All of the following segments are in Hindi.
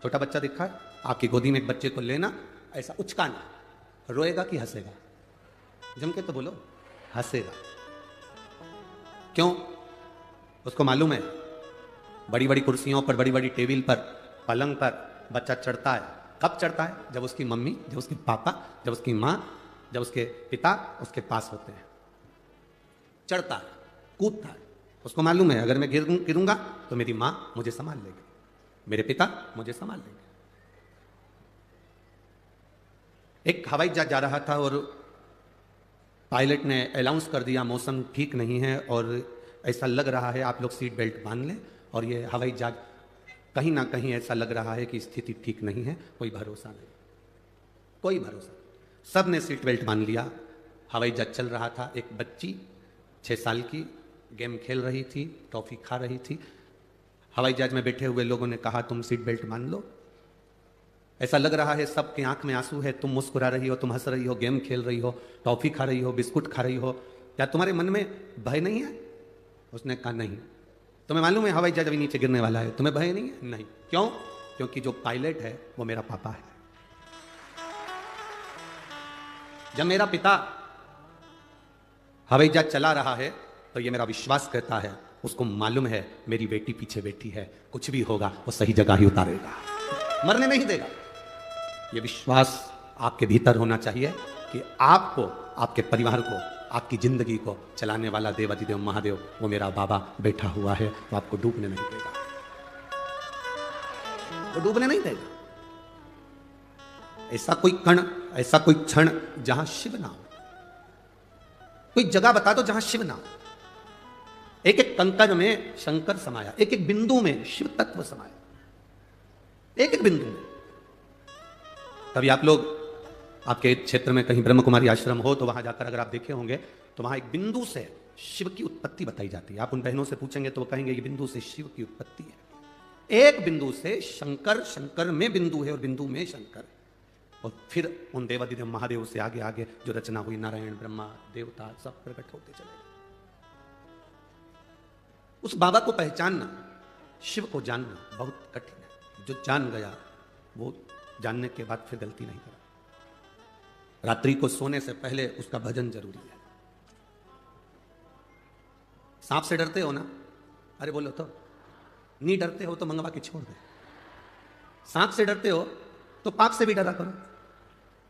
छोटा बच्चा देखा है? आपकी गोदी में एक बच्चे को लेना, ऐसा उचकाना, रोएगा कि हंसेगा? जम के तो बोलो, हंसेगा। क्यों? उसको मालूम है बड़ी बड़ी कुर्सियों पर, बड़ी बड़ी टेबल पर, पलंग पर बच्चा चढ़ता है। कब चढ़ता है? जब उसकी मम्मी, जब उसके पापा, जब उसकी माँ, जब उसके पिता उसके पास होते हैं। चढ़ता है, कूदता है। उसको मालूम है अगर मैं गिरूंगा तो मेरी माँ मुझे संभाल लेगी, मेरे पिता मुझे संभाल लेंगे। एक हवाई जहाज जा रहा था और पायलट ने अनाउंस कर दिया मौसम ठीक नहीं है और ऐसा लग रहा है आप लोग सीट बेल्ट बांध लें, और ये हवाई जहाज कहीं ना कहीं ऐसा लग रहा है कि स्थिति ठीक नहीं है, कोई भरोसा नहीं, कोई भरोसा नहीं। सब ने सीट बेल्ट बांध लिया। हवाई जहाज चल रहा था। एक बच्ची 6 साल की गेम खेल रही थी, टॉफी खा रही थी। हवाई जहाज में बैठे हुए लोगों ने कहा तुम सीट बेल्ट बांध लो, ऐसा लग रहा है सबके आंख में आंसू है, तुम मुस्कुरा रही हो, तुम हंस रही हो, गेम खेल रही हो, टॉफी खा रही हो, बिस्कुट खा रही हो, क्या तुम्हारे मन में भय नहीं है? उसने कहा नहीं। तुम्हें मालूम है हवाई जहाज अभी नीचे गिरने वाला है, तुम्हें भय नहीं है? नहीं। क्यों? क्योंकि जो पायलट है वो मेरा पापा है। जब मेरा पिता हवाई जहाज चला रहा है तो ये मेरा विश्वास कहता है उसको मालूम है मेरी बेटी पीछे बैठी है, कुछ भी होगा वो सही जगह ही उतारेगा, मरने नहीं देगा। ये विश्वास आपके भीतर होना चाहिए कि आपको, आपके परिवार को, आपकी जिंदगी को चलाने वाला देवाधिदेव महादेव वो मेरा बाबा बैठा हुआ है, वो आपको डूबने नहीं देगा, वो डूबने नहीं देगा। ऐसा कोई कण, ऐसा कोई क्षण जहां शिव ना हो, कोई जगह बता दो जहां शिव ना हो। एक एक कंकड़ में शंकर समाया, एक एक बिंदु में शिव तत्व समाया, एक एक बिंदु में। कभी आप लोग, आपके क्षेत्र में कहीं ब्रह्म कुमारी आश्रम हो तो वहां जाकर अगर आप देखे होंगे तो वहां एक बिंदु से शिव की उत्पत्ति बताई जाती है। आप उन बहनों से पूछेंगे तो वो कहेंगे ये बिंदु से शिव की उत्पत्ति है। एक बिंदु से शंकर, शंकर में बिंदु है और बिंदु में शंकर, और फिर उन देवाधिदेव महादेव से आगे आगे जो रचना हुई, नारायण, ब्रह्मा, देवता सब प्रकट होते चले गए। उस बाबा को पहचानना, शिव को जानना बहुत कठिन है। जो जान गया वो जानने के बाद फिर गलती नहीं करा। रात्रि को सोने से पहले उसका भजन जरूरी है। सांप से डरते हो ना? अरे बोलो तो, नहीं डरते हो तो मंगवा के छोड़ दे। सांप से डरते हो तो पाप से भी डरा करो।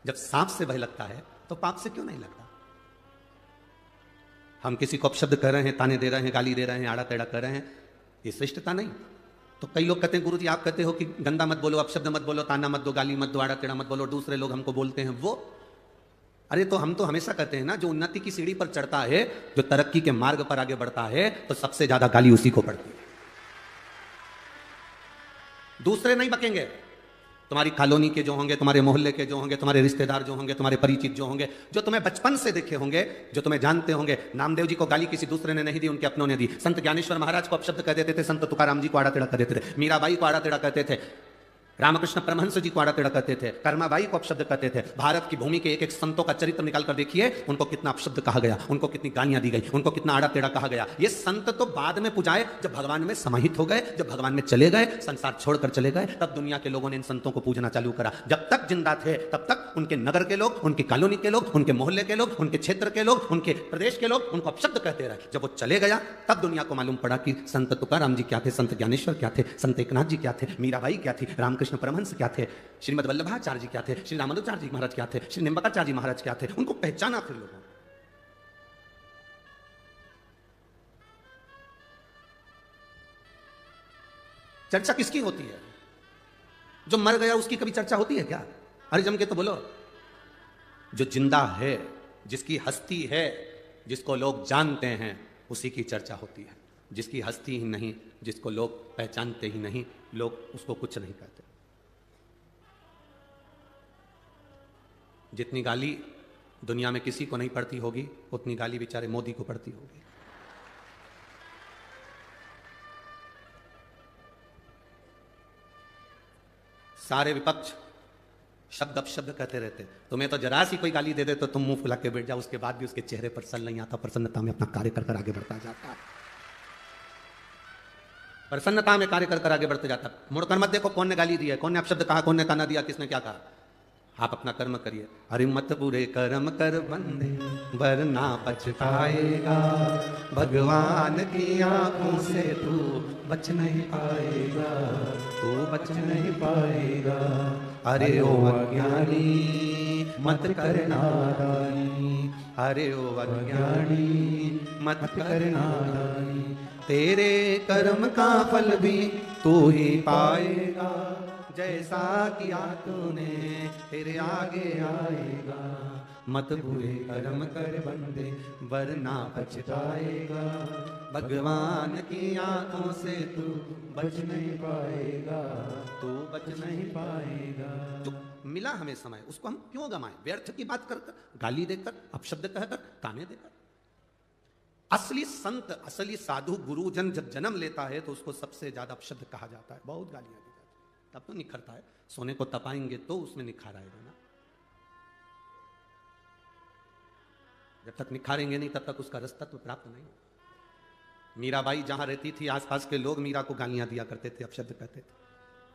जब सांप से भय लगता है तो पाप से क्यों नहीं लगता? हम किसी को अपशब्द कर रहे हैं, ताने दे रहे हैं, गाली दे रहे हैं, आड़ा टेढ़ा कर रहे हैं, ये श्रेष्ठता नहीं। तो कई लोग कहते हैं गुरुजी आप कहते हो कि गंदा मत बोलो, अपशब्द मत बोलो, ताना मत दो, गाली मत दो, आड़ा टेढ़ा मत बोलो, दूसरे लोग हमको बोलते हैं वो। अरे तो हम तो हमेशा कहते हैं ना, जो उन्नति की सीढ़ी पर चढ़ता है, जो तरक्की के मार्ग पर आगे बढ़ता है, तो सबसे ज्यादा गाली उसी को पड़ती है। दूसरे नहीं बकेंगे। तुम्हारी कॉलोनी के जो होंगे, तुम्हारे मोहल्ले के जो होंगे, तुम्हारे रिश्तेदार जो होंगे, तुम्हारे परिचित जो होंगे, जो तुम्हें बचपन से देखे होंगे, जो तुम्हें जानते होंगे। नामदेव जी को गाली किसी दूसरे ने नहीं दी, उनके अपनों ने दी। संत ज्ञानेश्वर महाराज को अपशब्द कह देते थे, संत तुकाराम जी को आड़ा टेढ़ा कह देते थे, मीराबाई को आड़ा टेढ़ा कहते थे, रामकृष्ण परमहंस जी को आड़ा टेढ़ा कहते थे, कर्माबाई को अपशब्द कहते थे। भारत की भूमि के एक एक संतों का चरित्र निकाल कर देखिए, उनको कितना अपशब्द कहा गया, उनको कितनी गालियां दी गई, उनको कितना आड़ा टेढ़ा कहा गया। ये संत तो बाद में पुजाए, जब भगवान में समाहित हो गए, जब भगवान में चले गए, संसार छोड़कर चले गए, तब दुनिया के लोगों ने इन संतों को पूजना चालू करा। जब तक जिंदा थे तब तक उनके नगर के लोग, उनकी कॉलोनी के लोग, उनके मोहल्ले के लोग, उनके क्षेत्र के लोग, उनके प्रदेश के लोग उनको अपशब्द कहते रहे। जब वो चले गया तब दुनिया को मालूम पड़ा कि संत तुकाराम जी क्या थे, संत ज्ञानेश्वर क्या थे, संत एकनाथ जी क्या थे, मीराबाई क्या थी, रामकृष्ण परमहंस क्या थे, श्रीमद वल्लभाचार्य जी क्या थे, श्री रामानुजाचार्य जी महाराज क्या थे, श्री निम्बकाचार्य जी महाराज क्या थे। उनको पहचाना फिर लोगों। चर्चा किसकी होती है? जो मर गया उसकी कभी चर्चा होती है क्या? अरे जम के तो बोलो। जो जिंदा है, जिसकी हस्ती है, जिसको लोग जानते हैं, उसी की चर्चा होती है। जिसकी हस्ती ही नहीं, जिसको लोग पहचानते ही नहीं, लोग उसको कुछ नहीं कहते। जितनी गाली दुनिया में किसी को नहीं पड़ती होगी, उतनी गाली बेचारे मोदी को पड़ती होगी। सारे विपक्ष शब्द अपशब्द कहते रहते, तुम्हें तो जरा सी कोई गाली दे दे तो तुम मुंह फुला के बैठ जाओ, उसके बाद भी उसके चेहरे पर सल नहीं आता, प्रसन्नता में अपना कार्य कर आगे बढ़ता जाता है। प्रसन्नता में कार्य कर कर आगे बढ़ते जाता। मुड़कर मत देखो कौन ने गाली दी है, कौन ने अपशब्द कहा, कौन ने ताना दिया, किसने क्या कहा। आप अपना कर्म करिए। अरे मत बुरे कर्म कर बंदे वरना पछताएगा, भगवान की आंखों से तू बच नहीं पाएगा, तू बच नहीं पाएगा। अरे ओ अज्ञानी मत कर नादानी, अरे ओ अज्ञानी मत कर नादानी, तेरे कर्म का फल भी तू ही पाएगा, जैसा किया तूने तेरे आगे आएगा। मत बुरे कर्म कर बंदे वरना पछताएगा, भगवान की आंखों से तू बच नहीं पाएगा, तू बच नहीं पाएगा। जो मिला हमें समय उसको हम क्यों गंवाएं, व्यर्थ की बात कर कर, गाली देकर, अपशब्द कहकर, ताने देकर। असली संत, असली साधु गुरुजन जब जन्म लेता है तो उसको सबसे ज्यादा अपशब्द कहा जाता है, बहुत गालियां दी जाती है, तब तो निखरता है। सोने को तपाएंगे तो उसमें निखार आएगा ना, जब तक निखारेंगे नहीं तब तक उसका रसतत्व प्राप्त नहीं होगा। मीराबाई जहां रहती थी आसपास के लोग मीरा को गालियां दिया करते थे, अपशब्द कहते थे।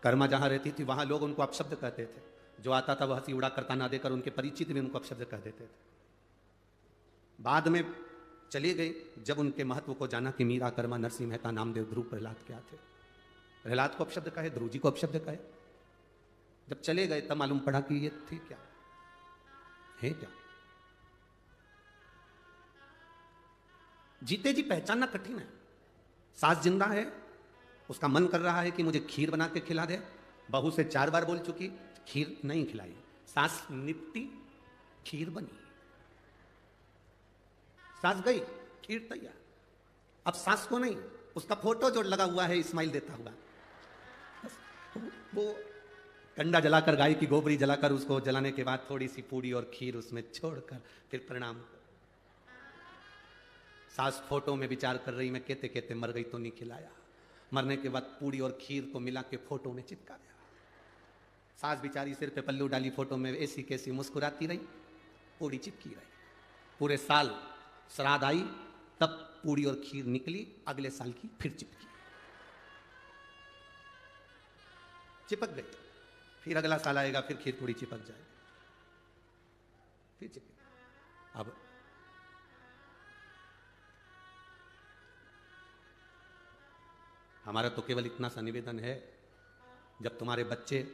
कर्मा जहां रहती थी वहां लोग उनको अपशब्द कहते थे, जो आता था वह हंसी उड़ा करता ना देकर उनके परिचित भी उनको अपशब्द कह देते थे। बाद में चले गए जब उनके महत्व को जाना कि मीरा, कर्मा, नरसिंह मेहता, नामदेव, ध्रुव, प्रहलाद क्या थे। प्रहलाद को अपशब्द कहे, ध्रुव जी को अपशब्द कहे। जब चले गए तब मालूम पड़ा कि ये थे क्या, है क्या। जीते जी पहचानना कठिन है। सास जिंदा है, उसका मन कर रहा है कि मुझे खीर बना के खिला दे, बहू से 4 बार बोल चुकी, खीर नहीं खिलाई, सास निपटी, खीर बनी, सास गई, खीर तैयार। अब सास को नहीं, उसका फोटो जो लगा हुआ है स्माइल देता हुआ, वो कंडा जलाकर, गाय की गोबरी जलाकर, उसको जलाने के बाद थोड़ी सी पूड़ी और खीर उसमें छोड़कर फिर प्रणाम। सास फोटो में विचार कर रही, मैं कहते कहते मर गई तो नहीं खिलाया। मरने के बाद पूड़ी और खीर को मिला के फोटो में चिपका दिया। सास बिचारी सिर पे पल्लू डाली, फोटो में ऐसी कैसी मुस्कुराती रही, पूड़ी चिपकी रही। पूरे साल श्राद्ध आई तब पूड़ी और खीर निकली, अगले साल की फिर चिपकी, चिपक गई। फिर अगला साल आएगा, फिर खीर पूड़ी चिपक जाएगी, फिर चिपक। अब हमारा तो केवल इतना सा निवेदन है, जब तुम्हारे बच्चे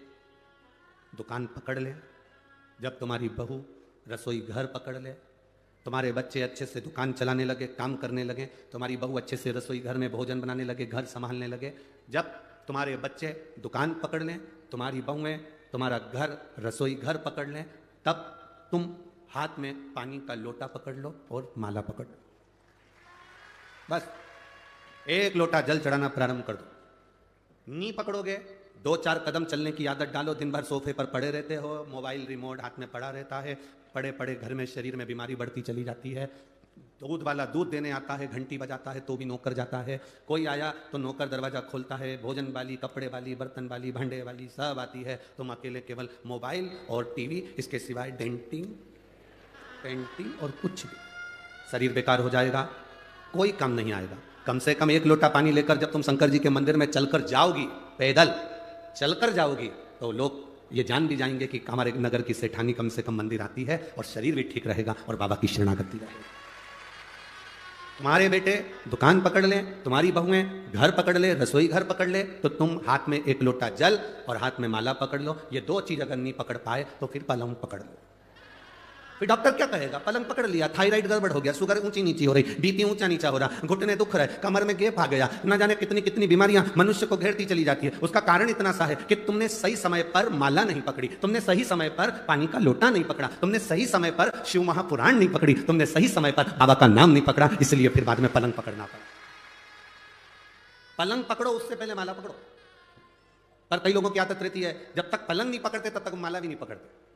दुकान पकड़ ले, जब तुम्हारी बहू रसोई घर पकड़ ले, तुम्हारे बच्चे अच्छे से दुकान चलाने लगे, काम करने लगे, तुम्हारी बहू अच्छे से रसोई घर में भोजन बनाने लगे, घर संभालने लगे, जब तुम्हारे बच्चे दुकान पकड़ लें, तुम्हारी बहुएं तुम्हारा घर रसोई घर पकड़ लें, तब तुम हाथ में पानी का लोटा पकड़ लो और माला पकड़ लो। बस 1 लोटा जल चढ़ाना प्रारंभ कर दो। नहीं पकड़ोगे, 2-4 कदम चलने की आदत डालो। दिन भर सोफे पर पड़े रहते हो, मोबाइल रिमोट हाथ में पड़ा रहता है, पड़े पड़े घर में शरीर में बीमारी बढ़ती चली जाती है। दूध वाला दूध देने आता है, घंटी बजाता है तो भी नौकर जाता है। कोई आया तो नौकर दरवाजा खोलता है, भोजन वाली, कपड़े वाली, बर्तन वाली, भांडे वाली सब आती है। तुम अकेले केवल मोबाइल और टीवी, इसके सिवाय डेंटिंग, पेंटिंग और कुछ भी। शरीर बेकार हो जाएगा, कोई काम नहीं आएगा। कम से कम 1 लोटा पानी लेकर जब तुम शंकर जी के मंदिर में चलकर जाओगी, पैदल चलकर जाओगी, तो लोग ये जान भी जाएंगे कि हमारे नगर की सेठानी कम से कम मंदिर आती है, और शरीर भी ठीक रहेगा और बाबा की शरणागति रहेगी। तुम्हारे बेटे दुकान पकड़ लें, तुम्हारी बहुएं घर पकड़ ले, रसोई घर पकड़ ले, तो तुम हाथ में 1 लोटा जल और हाथ में माला पकड़ लो। ये 2 चीज अगर नहीं पकड़ पाए तो फिर पलंग पकड़ लो। फिर डॉक्टर क्या कहेगा, पलंग पकड़ लिया, थायराइड गड़बड़ हो गया, शुगर ऊंची नीची हो रही, बीपी ऊंचा नीचा हो रहा, घुटने दुख रहे, कमर में गैप आ गया, ना जाने कितनी कितनी बीमारियां मनुष्य को घेरती चली जाती है। उसका कारण इतना सा है कि तुमने सही समय पर माला नहीं पकड़ी, तुमने सही समय पर पानी का लोटा नहीं पकड़ा, तुमने सही समय पर शिव महापुराण नहीं पकड़ी, तुमने सही समय पर बाबा का नाम नहीं पकड़ा, इसलिए फिर बाद में पलंग पकड़ना पड़ा। पलंग पकड़ो, उससे पहले माला पकड़ो। पर कई लोगों की आदत रहती है, जब तक पलंग नहीं पकड़ते तब तक माला भी नहीं पकड़ते।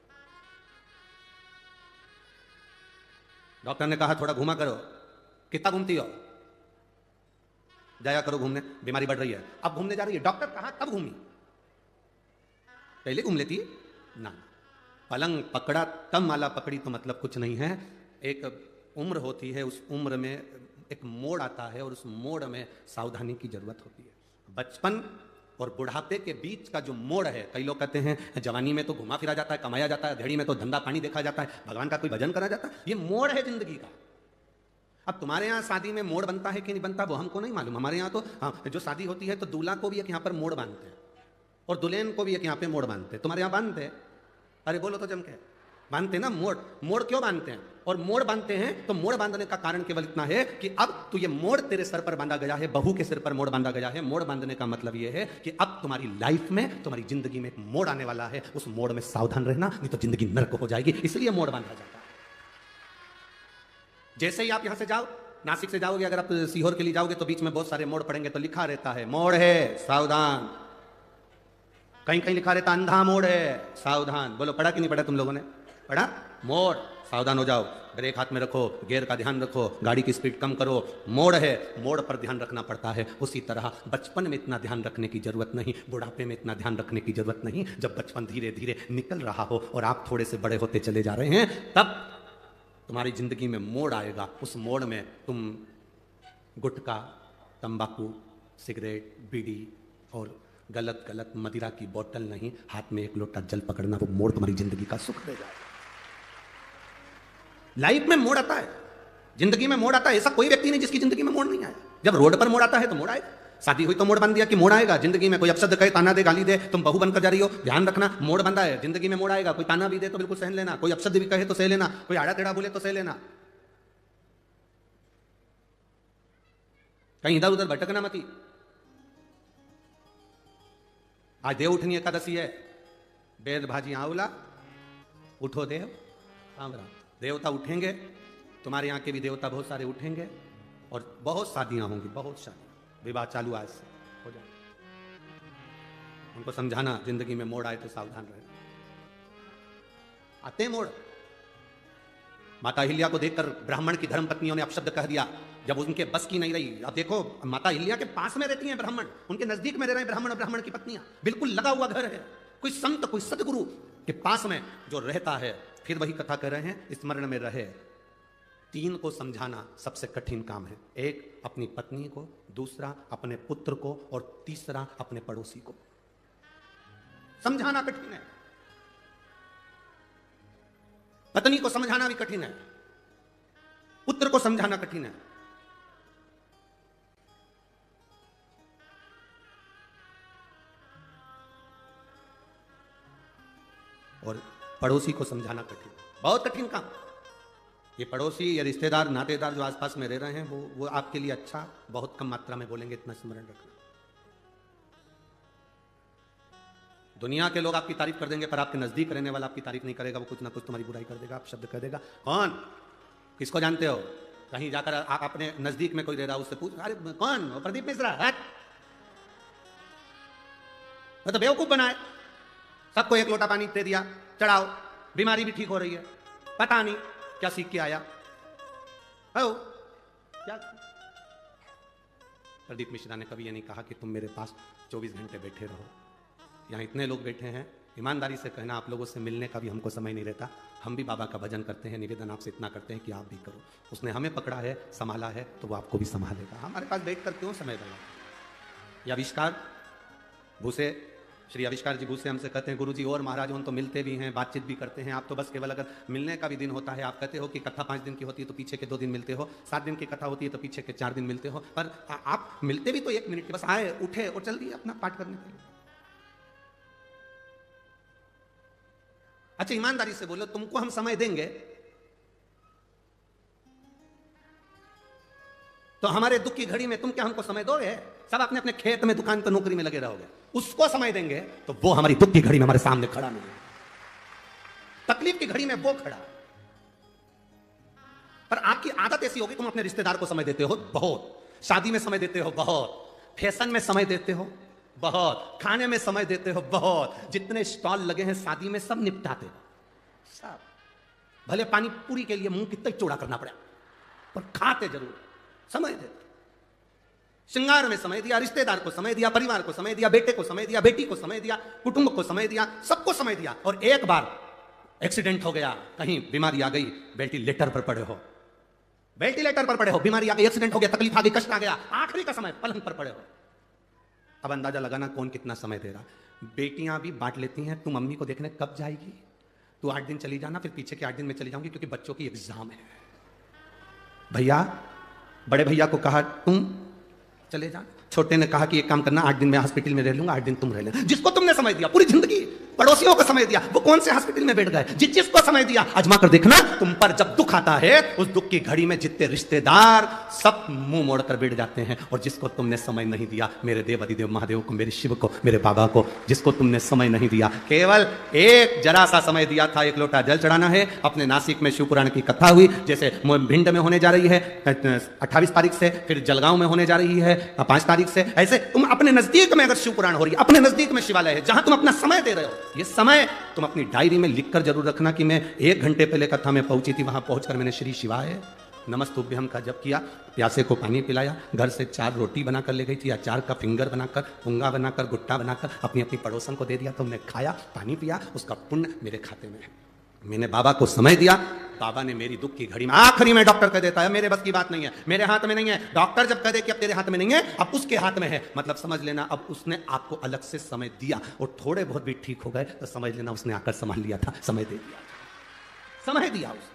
डॉक्टर ने कहा थोड़ा घूमा करो, कितना घूमती हो, जाया करो घूमने, बीमारी बढ़ रही है। अब घूमने जा रही है, डॉक्टर कहा तब घूमी, पहले घूम लेती ना। पलंग पकड़ा तब माला पकड़ी तो मतलब कुछ नहीं है। एक उम्र होती है, उस उम्र में एक मोड़ आता है और उस मोड़ में सावधानी की जरूरत होती है। बचपन और बुढ़ापे के बीच का जो मोड़ है, कई लोग कहते हैं जवानी में तो घुमा फिरा जाता है, कमाया जाता है, घेड़ी में तो धंधा पानी देखा जाता है, भगवान का कोई भजन करा जाता है, ये मोड़ है जिंदगी का। अब तुम्हारे यहाँ शादी में मोड़ बनता है कि नहीं बनता वो हमको नहीं मालूम। हमारे यहाँ तो जो शादी होती है तो दूल्हा को भी एक यहाँ पर मोड़ बांधते हैं और दुल्हन को भी एक यहाँ पे मोड़ बांधते हैं। तुम्हारे यहाँ बांधते हैं? अरे बोलो तो जम के बांधते ना मोड़। मोड़ क्यों बांधते हैं? और मोड़ बांधते हैं तो मोड़ बांधने का कारण केवल इतना है कि अब तो ये मोड़ तेरे सर पर बांधा गया है, बहू के सिर पर मोड़ बांधा गया है। मोड़ बांधने का मतलब ये है कि अब तुम्हारी लाइफ में, तुम्हारी जिंदगी में एक मोड़ आने वाला है, उस मोड़ में सावधान रहना, नहीं तो जिंदगी नर्क हो जाएगी। इसलिए मोड़ बांधा जाता है। जैसे ही आप यहां से जाओ, नासिक से जाओगे, अगर आप सीहोर के लिए जाओगे तो बीच में बहुत सारे मोड़ पड़ेंगे, तो लिखा रहता है मोड़ है सावधान। कहीं कहीं लिखा रहता अंधा मोड़ है सावधान। बोलो पढ़ा कि नहीं पढ़ा तुम लोगों ने? पढ़ा? मोड़ सावधान हो जाओ, ब्रेक हाथ में रखो, गियर का ध्यान रखो, गाड़ी की स्पीड कम करो। मोड़ है, मोड़ पर ध्यान रखना पड़ता है। उसी तरह बचपन में इतना ध्यान रखने की जरूरत नहीं, बुढ़ापे में इतना ध्यान रखने की जरूरत नहीं। जब बचपन धीरे धीरे निकल रहा हो और आप थोड़े से बड़े होते चले जा रहे हैं, तब तुम्हारी जिंदगी में मोड़ आएगा। उस मोड़ में तुम गुटखा, तंबाकू, सिगरेट, बीड़ी और गलत गलत मदिरा की बोतल नहीं, हाथ में एक लोटा जल पकड़ना, वो मोड़ तुम्हारी जिंदगी का सुख दे जाएगा। लाइफ में मोड़ आता है, जिंदगी में मोड़ आता है। ऐसा कोई व्यक्ति नहीं जिसकी जिंदगी में मोड़ नहीं आया। जब रोड पर मोड़ आता है तो मोड़ आएगा। शादी हुई तो मोड़ बन दिया कि मोड़ आएगा। जिंदगी में कोई अपशब्द कहे, ताना दे, गाली दे, तुम बहू बनकर जा रही हो, ध्यान रखना, मोड़ बंधा है, जिंदगी में मोड़ आएगा। कोई ताना भी दे तो बिल्कुल सहन लेना, कोई अपशब्द भी कहे तो सह लेना, कोई आड़ा टेढ़ा बोले तो सह लेना, कहीं इधर उधर भटकना मती। आज देव उठनी एकादशी है, वेद भाजी आंवला, उठो देव सांवरा। देवता उठेंगे, तुम्हारे यहाँ के भी देवता बहुत सारे उठेंगे और बहुत शादियां होंगी, बहुत शादियां, विवाह चालू आज से हो जाए। उनको समझाना जिंदगी में मोड़ आए तो सावधान रहे। आते हैं मोड़। माता अहिल्या को देखकर ब्राह्मण की धर्म पत्नियों ने अपशब्द कह दिया, जब उनके बस की नहीं रही। अब देखो, माता अहिल्या के पास में रहती हैं ब्राह्मण, उनके नजदीक में रह रहे हैं ब्राह्मण और ब्राह्मण की पत्नियां, बिल्कुल लगा हुआ घर है। कोई संत, कोई सदगुरु के पास में जो रहता है, फिर वही कथा कर रहे हैं, स्मरण में रहे। तीन को समझाना सबसे कठिन काम है। एक अपनी पत्नी को, दूसरा अपने पुत्र को और तीसरा अपने पड़ोसी को। समझाना कठिन है। पत्नी को समझाना भी कठिन है, पुत्र को समझाना कठिन है। और पड़ोसी को समझाना कठिन, बहुत कठिन काम। ये पड़ोसी या रिश्तेदार, नातेदार जो आसपास में रह रहे हैं, वो आपके लिए अच्छा बहुत कम मात्रा में बोलेंगे, इतना स्मरण रखना। दुनिया के लोग आपकी तारीफ कर देंगे, पर आपके नजदीक रहने वाला आपकी तारीफ नहीं करेगा, वो कुछ ना कुछ तुम्हारी बुराई कर देगा, आप शब्द कह देगा। कौन? किसको जानते हो? कहीं जाकर आप अपने नजदीक में कोई रह रहा, उससे पूछ, अरे कौन? प्रदीप मिश्रा। मैं तो बेवकूफ बनाए, सबको एक लोटा पानी दे दिया, चढ़ाओ, बीमारी भी ठीक हो रही है, पता नहीं क्या सीख के आया हो क्या। प्रदीप मिश्रा ने कभी ये नहीं कहा कि तुम मेरे पास 24 घंटे बैठे रहो। यहाँ इतने लोग बैठे हैं, ईमानदारी से कहना, आप लोगों से मिलने का भी हमको समय नहीं रहता। हम भी बाबा का भजन करते हैं, निवेदन आपसे इतना करते हैं कि आप भी करो। उसने हमें पकड़ा है, संभाला है, तो वो आपको भी संभालेगा। हमारे पास बैठ कर क्यों समय देना। ये आविष्कार भूसे, श्री आविष्कार जी भूसे हमसे कहते हैं, गुरु जी और महाराज उन तो मिलते भी हैं, बातचीत भी करते हैं, आप तो बस केवल अगर मिलने का भी दिन होता है, आप कहते हो कि कथा 5 दिन की होती है तो पीछे के 2 दिन मिलते हो, 7 दिन की कथा होती है तो पीछे के 4 दिन मिलते हो, पर आप मिलते भी तो 1 मिनट के, बस आए, उठे और चल दिए अपना पाठ करने के लिए। अच्छा ईमानदारी से बोलो, तुमको हम समय देंगे तो हमारे दुख की घड़ी में तुम क्या हमको समय दोगे? सब अपने अपने खेत में, दुकान पर, नौकरी में लगे रहोगे। उसको समय देंगे तो वो हमारी दुख की घड़ी में हमारे सामने खड़ा मिलेगा, तकलीफ की घड़ी में वो खड़ा। पर आपकी आदत ऐसी होगी, तुम अपने रिश्तेदार को समय देते हो बहुत, शादी में समय देते हो बहुत, फैशन में समय देते हो बहुत, खाने में समय देते हो बहुत, जितने स्टॉल लगे हैं शादी में सब निपटाते हो सब। भले पानी पूरी के लिए मुंह कितना चौड़ा करना पड़ा, पर खाते जरूर, समय देते। श्रृंगार में समय दिया, रिश्तेदार को समय दिया, परिवार को समय दिया, बेटे को समय दिया, बेटी को समय दिया, कुटुंब को समय दिया, सबको समय दिया। और एक बार एक्सीडेंट हो गया, कहीं बीमारी आ गई, वेंटिलेटर पर पड़े हो, वेंटिलेटर पर पड़े हो, बीमारी आ गई, एक्सीडेंट हो गया, तकलीफ आ गई, कष्ट आ गया, आखिरी का समय पलंग पर पड़े हो, अब अंदाजा लगाना कौन कितना समय दे रहा। बेटियां भी बांट लेती हैं, तू मम्मी को देखने कब जाएगी, तू 8 दिन चली जाना, फिर पीछे के 8 दिन में चली जाऊंगी क्योंकि बच्चों की एग्जाम है। भैया, बड़े भैया को कहा तुम चले जा, छोटे ने कहा कि एक काम करना, 8 दिन मैं हॉस्पिटल में रह लूंगा, 8 दिन तुम रह लेना। जिसको तुमने समय दिया पूरी जिंदगी, पड़ोसियों को समय दिया, वो कौन से हॉस्पिटल में बैठ गए। जिसको समय दिया, आजमा कर देखना, तुम पर जब दुख आता है, उस दुख की घड़ी में जितने रिश्तेदार सब मुंह मोड़कर बैठ जाते हैं। और जिसको तुमने समय नहीं दिया, मेरे देव अधिदेव महादेव को, मेरे शिव को, मेरे बाबा को, जिसको तुमने समय नहीं दिया, केवल एक जरा सा समय दिया था, एक लोटा जल चढ़ाना है। अपने नासिक में शिव पुराण की कथा हुई, जैसे भिंड में होने जा रही है 28 तारीख से, फिर जलगांव में होने जा रही है 5 तारीख से। ऐसे तुम अपने नजदीक में अगर शिव पुराण हो रही है, अपने नजदीक में शिवालय है जहां तुम अपना समय दे रहे हो, ये समय तुम अपनी डायरी में लिखकर जरूर रखना कि मैं 1 घंटे पहले कथा में पहुंची थी, वहां पहुंचकर मैंने श्री शिवाय नमस्तुभ्यम का जप किया, प्यासे को पानी पिलाया, घर से 4 रोटी बनाकर ले गई थी, या 4 का फिंगर बनाकर, पुंगा बनाकर, गुट्टा बनाकर अपनी अपनी पड़ोसन को दे दिया, तुमने खाया, पानी पिया, उसका पुण्य मेरे खाते में है। मैंने बाबा को समय दिया, बाबा ने मेरी दुख की घड़ी में, आखिरी में डॉक्टर कह देता है मेरे बस की बात नहीं है, मेरे हाथ में नहीं है। डॉक्टर जब कह दे कि अब तेरे हाथ में नहीं है, अब उसके हाथ में है, मतलब समझ लेना अब उसने आपको अलग से समय दिया, और थोड़े बहुत भी ठीक हो गए तो समझ लेना उसने आकर संभाल लिया था, समय दे दिया, समय दिया उसने।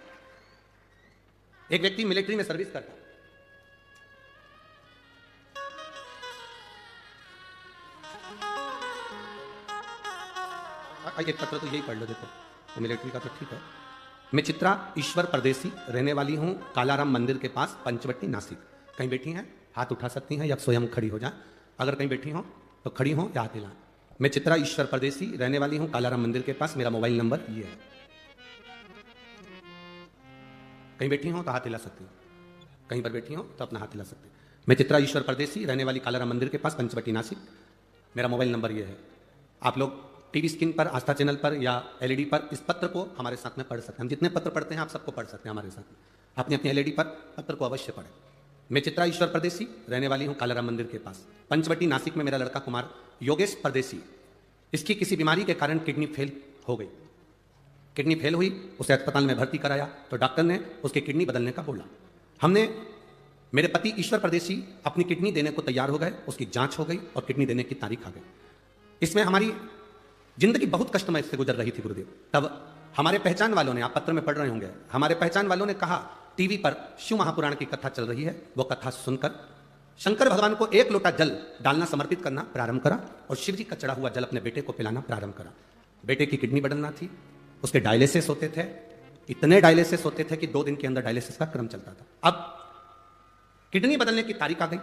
एक व्यक्ति मिलिट्री में सर्विस करता, एक पत्र तो यही पढ़ लो, देखो तो मिलिट्री का तो ठीक है। मैं चित्रा ईश्वर परदेसी, रहने वाली हूं कालाराम मंदिर के पास, पंचवटी, नासिक। कहीं बैठी हैं हाथ उठा सकती हैं या स्वयं खड़ी हो जाए, अगर कहीं बैठी हो तो खड़ी हो या हाथ हिलाएं। मैं चित्रा ईश्वर परदेसी, रहने वाली हूं कालाराम मंदिर के पास, मेरा मोबाइल नंबर ये है। कहीं बैठी हो तो हाथ हिला सकती हैं, कहीं पर बैठी हो तो अपना हाथ हिला सकते हैं। मैं चित्रा ईश्वर परदेसी, रहने वाली कालाराम मंदिर के पास, पंचवटी, नासिक, मेरा मोबाइल नंबर ये है। आप लोग टीवी स्क्रीन पर, आस्था चैनल पर या एलईडी पर इस पत्र को हमारे साथ में पढ़ सकते हैं। हम जितने पत्र पढ़ते हैं आप सबको पढ़ सकते हैं हमारे साथ में, अपनी अपनी एलईडी पर पत्र को अवश्य पढ़ें। मैं चित्रा ईश्वर परदेसी, रहने वाली हूं कालाराम मंदिर के पास, पंचवटी, नासिक में मेरा लड़का कुमार योगेश परदेसी, इसकी किसी बीमारी के कारण किडनी फेल हो गई। किडनी फेल हुई, उसे अस्पताल में भर्ती कराया तो डॉक्टर ने उसकी किडनी बदलने का बोला। हमने, मेरे पति ईश्वर परदेसी अपनी किडनी देने को तैयार हो गए, उसकी जांच हो गई और किडनी देने की तारीख आ गई। इसमें हमारी जिंदगी बहुत कष्टमय से गुजर रही थी गुरुदेव। तब हमारे पहचान वालों ने, आप पत्र में पढ़ रहे होंगे, हमारे पहचान वालों ने कहा टीवी पर शिव महापुराण की कथा चल रही है, वो कथा सुनकर शंकर भगवान को 1 लोटा जल डालना, समर्पित करना प्रारंभ करा और शिव जी का चढ़ा हुआ जल अपने बेटे को पिलाना प्रारंभ करा। बेटे की किडनी बदलना थी, उसके डायलिसिस होते थे, इतने डायलिसिस होते थे कि 2 दिन के अंदर डायलिसिस का क्रम चलता था। अब किडनी बदलने की तारीख आ गई,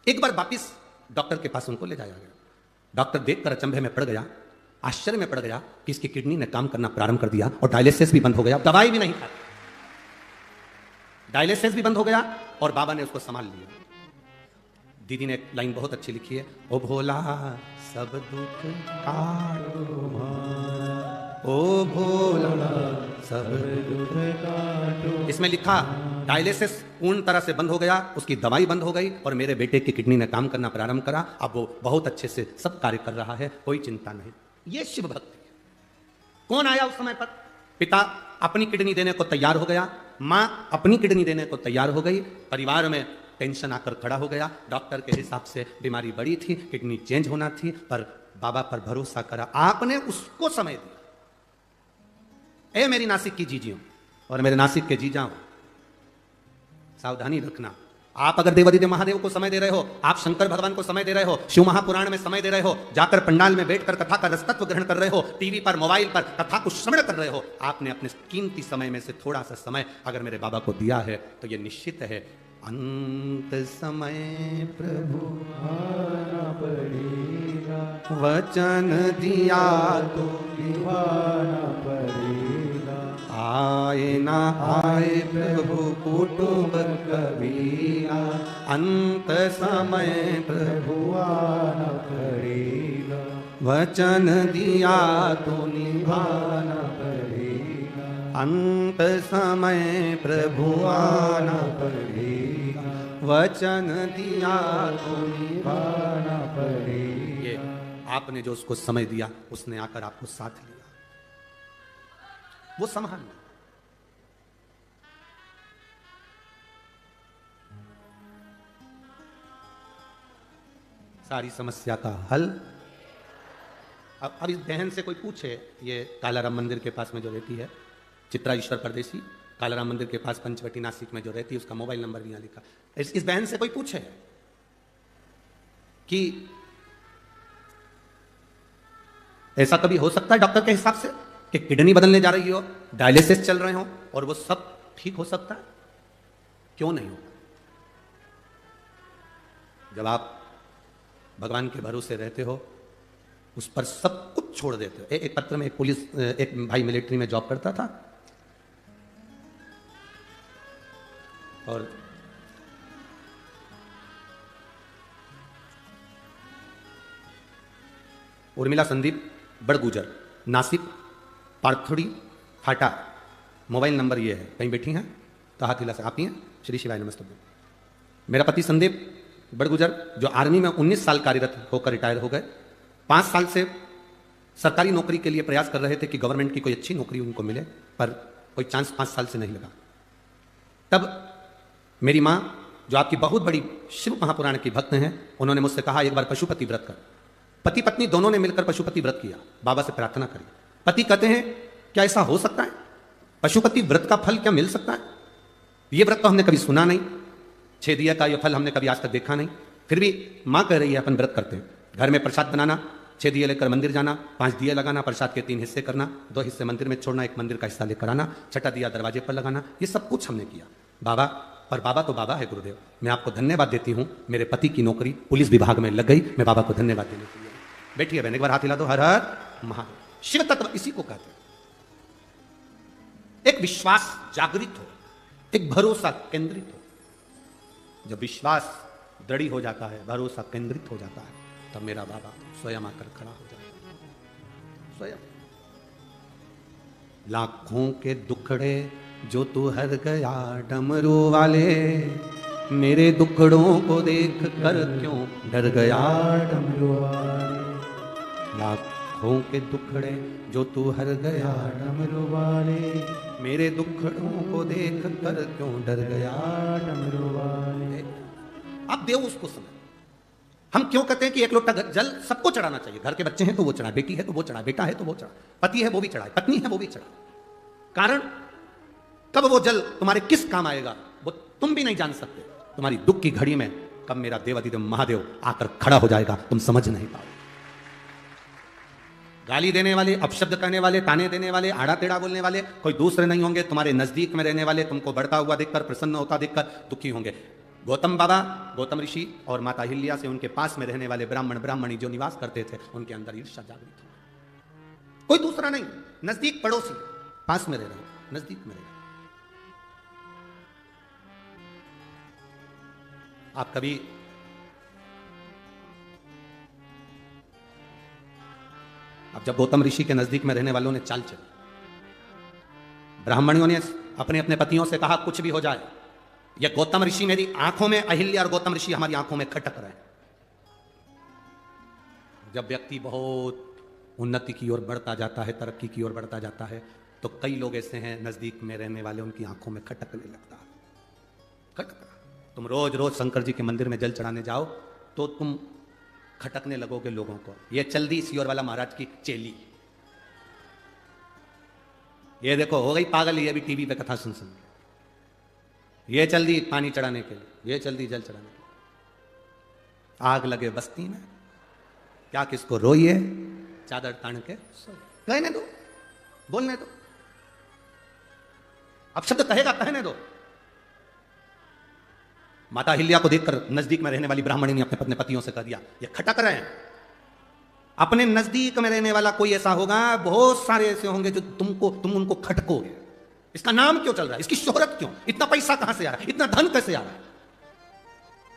एक बार वापिस डॉक्टर के पास उनको ले जाया गया। डॉक्टर देखकर अचंभे में पड़ गया, आश्चर्य में पड़ गया कि इसकी किडनी ने काम करना प्रारंभ कर दिया और डायलिसिस भी बंद हो गया, दवाई भी नहीं खाती, डायलिसिस भी बंद हो गया और बाबा ने उसको संभाल लिया। दीदी ने एक लाइन बहुत अच्छी लिखी है, ओ भोला सब दुख काटो भाई, ओ भोला सब दुख काटो। इसमें लिखा डायलिसिस पूर्ण तरह से बंद हो गया, उसकी दवाई बंद हो गई और मेरे बेटे की किडनी ने काम करना प्रारंभ करा। अब वो बहुत अच्छे से सब कार्य कर रहा है, कोई चिंता नहीं। ये शिव भक्ति है। कौन आया उस समय पर? पिता अपनी किडनी देने को तैयार हो गया, मां अपनी किडनी देने को तैयार हो गई, परिवार में टेंशन आकर खड़ा हो गया। डॉक्टर के हिसाब से बीमारी बड़ी थी, किडनी चेंज होना थी, पर बाबा पर भरोसा करा, आपने उसको समय दिया। ए मेरी नासिक की जीजियों और मेरे नासिक के जीजाओं, सावधानी रखना। आप अगर देवादिदेव महादेव को समय दे रहे हो, आप शंकर भगवान को समय दे रहे हो, शिव महापुराण में समय दे रहे हो, जाकर पंडाल में बैठकर कथा का रसतत्व ग्रहण कर रहे हो, टीवी पर, मोबाइल पर कथा को श्रवण कर रहे हो, आपने अपने कीमती समय में से थोड़ा सा समय अगर मेरे बाबा को दिया है तो यह निश्चित है अंत समय प्रभु आना पड़ेगा, वचन दिया तो निभाना पड़ेगा, आए ना आए प्रभु कुटुंब कबीरा, अंत समय प्रभु आना पड़ेगा, वचन दिया तो निभाना पड़ेगा, अंत समय प्रभु आना पड़ेगा, वचन दिया तो निभाना पड़ेगा। ये आपने जो उसको समय दिया, उसने आकर आपको साथ लिया, वो संभालना। सारी समस्या का हल। अब इस बहन से कोई पूछे, ये कालाराम मंदिर के पास में जो रहती है, चित्रा ईश्वर परदेसी, कालाराम मंदिर के पास पंचवटी नासिक में जो रहती है, उसका मोबाइल नंबर भी यहाँ लिखा। इस बहन से कोई पूछे कि ऐसा कभी हो सकता है डॉक्टर के हिसाब से कि किडनी बदलने जा रही हो, डायलिसिस चल रहे हो और वो सब ठीक हो सकता है? क्यों नहीं होगा? जब आप भगवान के भरोसे रहते हो, उस पर सब कुछ छोड़ देते हो। एक पत्र में एक भाई मिलिट्री में जॉब करता था और उर्मिला संदीप बड़गुजर, नासिक पार्थोड़ी फाटा, मोबाइल नंबर ये है, कहीं बैठी हैं तो हाथ हिला से। आप ही हैं? श्री शिवाय नमस्ते। मेरा पति संदीप बड़गुजर जो आर्मी में 19 साल कार्यरत होकर रिटायर हो गए, 5 साल से सरकारी नौकरी के लिए प्रयास कर रहे थे कि गवर्नमेंट की कोई अच्छी नौकरी उनको मिले, पर कोई चांस 5 साल से नहीं लगा। तब मेरी माँ जो आपकी बहुत बड़ी शिव महापुराण की भक्त हैं, उन्होंने मुझसे कहा एक बार पशुपति व्रत कर। पति पत्नी दोनों ने मिलकर पशुपति व्रत किया, बाबा से प्रार्थना करी। पति कहते हैं क्या ऐसा हो सकता है? पशुपति व्रत का फल क्या मिल सकता है? ये व्रत तो हमने कभी सुना नहीं, 6 दिया का ये फल हमने कभी आज तक देखा नहीं। फिर भी माँ कह रही है अपन व्रत करते हैं। घर में प्रसाद बनाना, 6 दिए लेकर मंदिर जाना, 5 दिए लगाना, प्रसाद के 3 हिस्से करना, 2 हिस्से मंदिर में छोड़ना, 1 मंदिर का हिस्सा लेकर आना, 6ठा दिया दरवाजे पर लगाना, ये सब कुछ हमने किया। बाबा, पर बाबा तो बाबा है गुरुदेव, मैं आपको धन्यवाद देती हूँ, मेरे पति की नौकरी पुलिस विभाग में लग गई, मैं बाबा को धन्यवाद देने के लिए। बैठिए बहन, एक बार हाथ हिला दो। हर हर महादेव। शिव तत्व इसी को कहते हैं। एक विश्वास जागृत हो, एक भरोसा केंद्रित हो। जब विश्वास दृढ़ हो जाता है, भरोसा केंद्रित हो जाता है, तब मेरा बाबा स्वयं आकर खड़ा हो जाता है। स्वयं। लाखों के दुखड़े जो तू हर गया डमरू वाले, मेरे दुखड़ों को देख कर क्यों डर गया डमरू वाले। लाखों के दुखड़े जो तू हर गया डमरू वाले, मेरे दुखड़ों को देख कर क्यों डर गया डमरू वाले। अब देव उसको समझ। हम क्यों कहते हैं कि 1 लोटा जल सबको चढ़ाना चाहिए? घर के बच्चे हैं तो वो चढ़ा, बेटी है तो वो चढ़ा, बेटा है तो वो चढ़ा, पति है वो भी चढ़ाए, पत्नी है वो भी चढ़ा। कारण कब वो जल तुम्हारे किस काम आएगा वो तुम भी नहीं जान सकते। तुम्हारी दुख की घड़ी में कब मेरा देवाधिदेव महादेव आकर खड़ा हो जाएगा तुम समझ नहीं पाओगे। गाली देने वाले, अपशब्द कहने वाले, ताने देने वाले, आड़ा टेढ़ा बोलने वाले कोई दूसरे नहीं होंगे, तुम्हारे नजदीक में रहने वाले, तुमको बढ़ता हुआ देखकर, प्रसन्न होता देखकर दुखी होंगे। गौतम बाबा, गौतम ऋषि और माता अहिल्या से उनके पास में रहने वाले ब्राह्मण ब्राह्मणी जो निवास करते थे, उनके अंदर ईर्ष्या जागृत हो। कोई दूसरा नहीं, नजदीक पड़ोसी, पास में रह रहे, नजदीक में रह रहे। आप कभी अब जब गौतम ऋषि के नजदीक में रहने वालों ने चाल चली, ब्राह्मणियों ने अपने अपने पतियों से कहा कुछ भी हो जाए, यह गौतम ऋषि मेरी आंखों में, अहिल्या और गौतम ऋषि हमारी आंखों में खटक रहे हैं। जब व्यक्ति बहुत उन्नति की ओर बढ़ता जाता है, तरक्की की ओर बढ़ता जाता है, तो कई लोग ऐसे हैं नजदीक में रहने वाले, उनकी आंखों में खटकने लगता है। खटक। तुम रोज रोज शंकर जी के मंदिर में जल चढ़ाने जाओ तो तुम खटकने लगोगे लोगों को। ये चल दी सियोर वाला महाराज की चेली, ये देखो हो गई पागल, ये भी टीवी पे कथा सुन सुन। ये चल दी पानी चढ़ाने के लिए, ये चल दी जल चढ़ाने के लिए। आग लगे बस्ती में, क्या किसको रोइए, चादर तान के कहने दो, बोलने दो। अब शब्द कहेगा कहने दो। माता अहिल्या को देखकर नजदीक में रहने वाली ब्राह्मणी ने अपने अपने पतियों से कह दिया ये खटक रहे हैं। अपने नजदीक में रहने वाला कोई ऐसा होगा, बहुत सारे ऐसे होंगे जो तुम उनको खटकोगे। इसका नाम क्यों चल रहा है, इसकी शोहरत क्यों, इतना पैसा कहां से आ रहा है, इतना धन कैसे आ रहा है,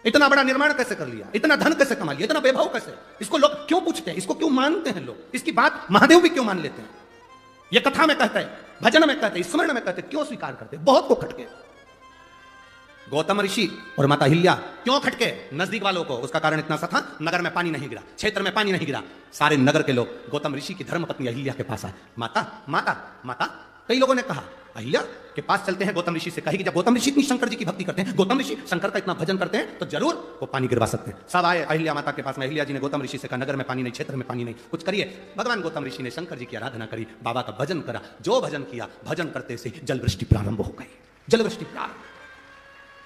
इतना बड़ा निर्माण कैसे कर लिया, इतना धन कैसे कमा लिया, इतना वैभव कैसे, इसको लोग क्यों पूछते हैं, इसको क्यों मानते हैं लोग, इसकी बात महादेव भी क्यों मान लेते हैं। ये कथा में कहते हैं, भजन में कहते हैं, स्मरण में कहते हैं, क्यों स्वीकार करते हैं। बहुत को खटके गौतम ऋषि और माता अहिल्या क्यों खटके नजदीक वालों को, उसका कारण इतना सा था, नगर में पानी नहीं गिरा, क्षेत्र में पानी नहीं गिरा। सारे नगर के लोग गौतम ऋषि की धर्म पत्नी अहिल्या के पास आए, माता माता माता। कई लोगों ने कहा अहिल्या के पास चलते हैं, गौतम ऋषि से कहेगी जब गौतम ऋषि इतनी शंकर जी की भक्ति करते हैं, गौतम ऋषि शंकर का इतना भजन करते हैं, तो जरूर वो पानी गिरवा सकते हैं। सब आए अहिल्या माता के पास में। अहिल्या जी ने गौतम ऋषि से कहा नगर में पानी नहीं, क्षेत्र में पानी नहीं, कुछ करिए। भगवान गौतम ऋषि ने शंकर जी की आराधना करी, बाबा का भजन करा। जो भजन किया, भजन करते से जल वृष्टि प्रारंभ हो गई। जल वृष्टि प्रारंभ,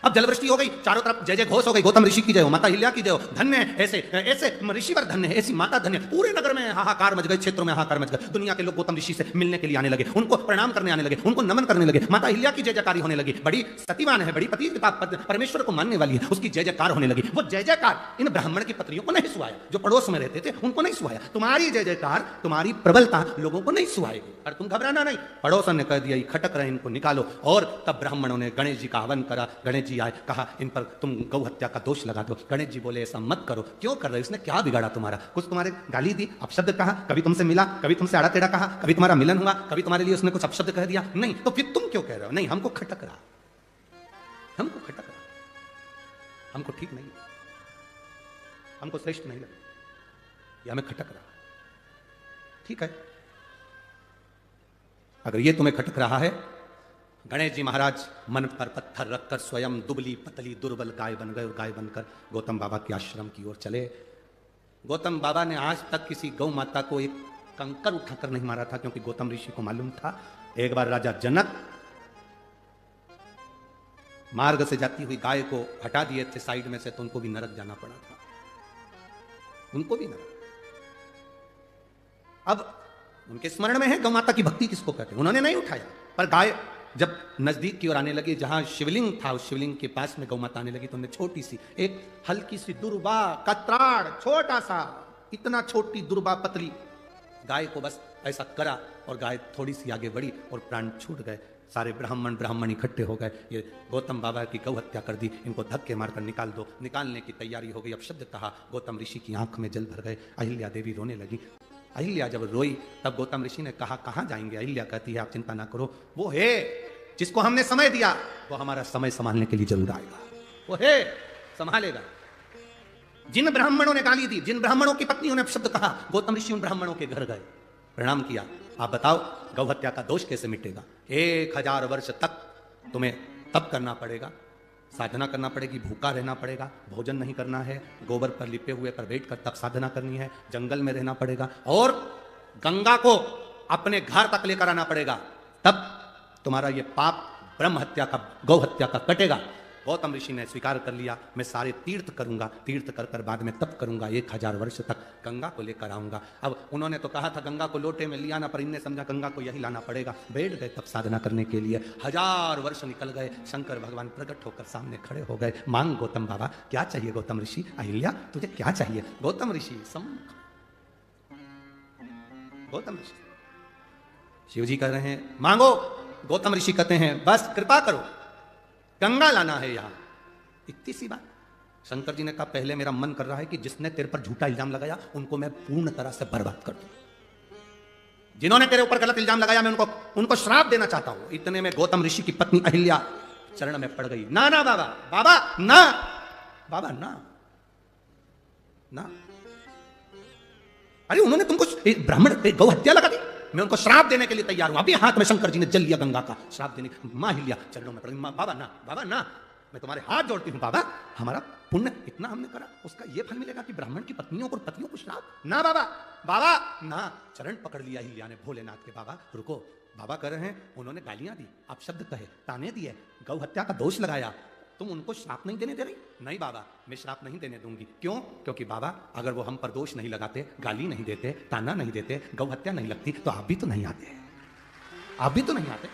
अब जलवृष्टि हो गई, चारों तरफ जय जय घोष हो गई, गौतम ऋषि की जय हो, माता अहिल्या की जय हो, धन्य है ऐसे ऐसे ऋषिवर धन्य है, ऐसी माता धन्य। पूरे नगर में हाहाकार मच गए, क्षेत्रों में हाहाकार मच गए। दुनिया के लोग गौतम ऋषि से मिलने के लिए आने लगे, उनको प्रणाम करने आने लगे, उनको नमन करने लगे। माता अहिल्या की जय जयकारी होने लगी। बड़ी सतीवान है, बड़ी पति परमेश्वर को मानने वाली है, उसकी जय जयकार होने लगी। वो जय जयकार इन ब्राह्मण की पत्नियों को नहीं सुहाया, जो पड़ोस में रहते थे उनको नहीं सुहाया। तुम्हारी जय जयकार, तुम्हारी प्रबलता लोगों को नहीं सुहाएगी, और तुम घबराना नहीं। पड़ोसन ने कह दिया खटक रहे, इनको निकालो। और तब ब्राह्मणों ने गणेश जी का हवन करा। गणेश जी आए, कहा इन पर तुम गौ हत्या का दोष लगा दो। गणेश जी बोले ऐसा मत करो, क्यों कर रहे हो, इसने क्या बिगाड़ा तुम्हारा? कुछ तुम्हारे गाली दी, अपशब्द कहा, कभी तुमसे मिला, कभी तुमसे आड़ा टेढ़ा कहा, कभी तुम्हारा मिलन हुआ, कभी तुम्हारे लिए उसने कुछ अपशब्द कह दिया, नहीं तो फिर तुम क्यों कह रहे हो? नहीं, हमको खटक रहा, हमको खटक रहा, हमको ठीक नहीं, हमको श्रेष्ठ नहीं लगा, ये हमें खटक रहा। ठीक है, अगर ये तुम्हें खटक रहा है, गणेश जी महाराज मन पर पत्थर रखकर स्वयं दुबली पतली दुर्बल गाय बन गए, और गाय बनकर गौतम बाबा के आश्रम की ओर चले। गौतम बाबा ने आज तक किसी गौ माता को एक कंकर उठाकर नहीं मारा था, क्योंकि गौतम ऋषि को मालूम था एक बार राजा जनक मार्ग से जाती हुई गाय को हटा दिए थे साइड में से, तो उनको भी नरक जाना पड़ा था, उनको भी नरक। अब उनके स्मरण में है गौ माता की भक्ति किसको कहते हैं, उन्होंने नहीं उठाया। पर गाय जब नजदीक की ओर आने लगी, जहां शिवलिंग था उस शिवलिंग के पास में गौ माता आने लगी, तो उन्हें छोटी सी एक हल्की सी दुर्बा कत्राड़, छोटा सा, इतना छोटी दुर्बा पतली गाय को बस ऐसा करा, और गाय थोड़ी सी आगे बढ़ी और प्राण छूट गए। सारे ब्राह्मण इकट्ठे हो गए, ये गौतम बाबा की गौ हत्या कर दी, इनको धक्के मारकर निकाल दो। निकालने की तैयारी हो गई, अब शब्द कहा, गौतम ऋषि की आंख में जल भर गए। अहिल्या देवी रोने लगी। अहिल्या जब रोई तब गौतम ऋषि ने कहा कहां जाएंगे? अहिल्या कहती है आप चिंता ना करो, वो है जिसको हमने समय दिया, वो हमारा समय संभालने के लिए जरूर आएगा, वो है संभालेगा। जिन ब्राह्मणों ने गाली दी, जिन ब्राह्मणों की पत्नियों ने शब्द कहा, गौतम ऋषि उन ब्राह्मणों के घर गए, प्रणाम किया। आप बताओ गौ हत्या का दोष कैसे मिटेगा? 1000 वर्ष तक तुम्हें तप करना पड़ेगा, साधना करना पड़ेगी, भूखा रहना पड़ेगा, भोजन नहीं करना है, गोबर पर लिपे हुए पर बैठकर तप साधना करनी है, जंगल में रहना पड़ेगा, और गंगा को अपने घर तक लेकर आना पड़ेगा, तब तुम्हारा ये पाप ब्रह्म हत्या का, गौ हत्या का कटेगा। गौतम ऋषि ने स्वीकार कर लिया, मैं सारे तीर्थ करूंगा, तीर्थ कर कर बाद में तप करूंगा, 1000 वर्ष तक गंगा को लेकर आऊंगा। अब उन्होंने तो कहा था गंगा को लोटे में लिया ना, पर इनने समझा गंगा को यही लाना पड़ेगा, बैठ गए तप साधना करने के लिए। 1000 वर्ष निकल गए, शंकर भगवान प्रकट होकर सामने खड़े हो गए। मांग गौतम बाबा, क्या चाहिए गौतम ऋषि? अहिल्या तुझे क्या चाहिए? गौतम ऋषि गौतम ऋषि शिव जी कह रहे हैं मांगो, गौतम ऋषि कहते हैं बस कृपा करो, गंगा लाना है यहां, इतनी सी बात। शंकर जी ने कहा पहले मेरा मन कर रहा है कि जिसने तेरे पर झूठा इल्जाम लगाया उनको मैं पूर्ण तरह से बर्बाद कर दूं। जिन्होंने तेरे ऊपर गलत इल्जाम लगाया मैं उनको श्राप देना चाहता हूं। इतने में गौतम ऋषि की पत्नी अहिल्या चरण में पड़ गई। ना ना बाबा, बाबा ना, बाबा ना ना, अरे उन्होंने तुमको ब्राह्मण गौ हत्या लगा दी, मैं उनको श्राप देने के लिए तैयार हूं। अभी हाथ में शंकर जी ने जल लिया गंगा का, श्राप देने। मां अहिल्या चरणों में पड़ गई। बाबा ना, बाबा ना, मैं तुम्हारे हाथ जोड़ती हूं बाबा, हमारा पुण्य इतना हमने करा, उसका ये फल मिलेगा कि ब्राह्मण की पत्नियों को, पतियों को श्राप? ना बाबा, बाबा ना। चरण पकड़ लिया अहिल्या ने भोलेनाथ के। बाबा रुको, बाबा कह रहे हैं, उन्होंने गालियां दी, आप शब्द कहे, ताने दिए, गौ हत्या का दोष लगाया, तुम उनको श्राप नहीं देने दे रही? नहीं बाबा, मैं श्राप नहीं देने दूंगी। क्यों? क्योंकि बाबा अगर वो हम पर दोष नहीं लगाते, गाली नहीं देते, ताना नहीं देते, गौ हत्या नहीं लगती, तो आप भी तो नहीं आते, आप भी तो नहीं आते।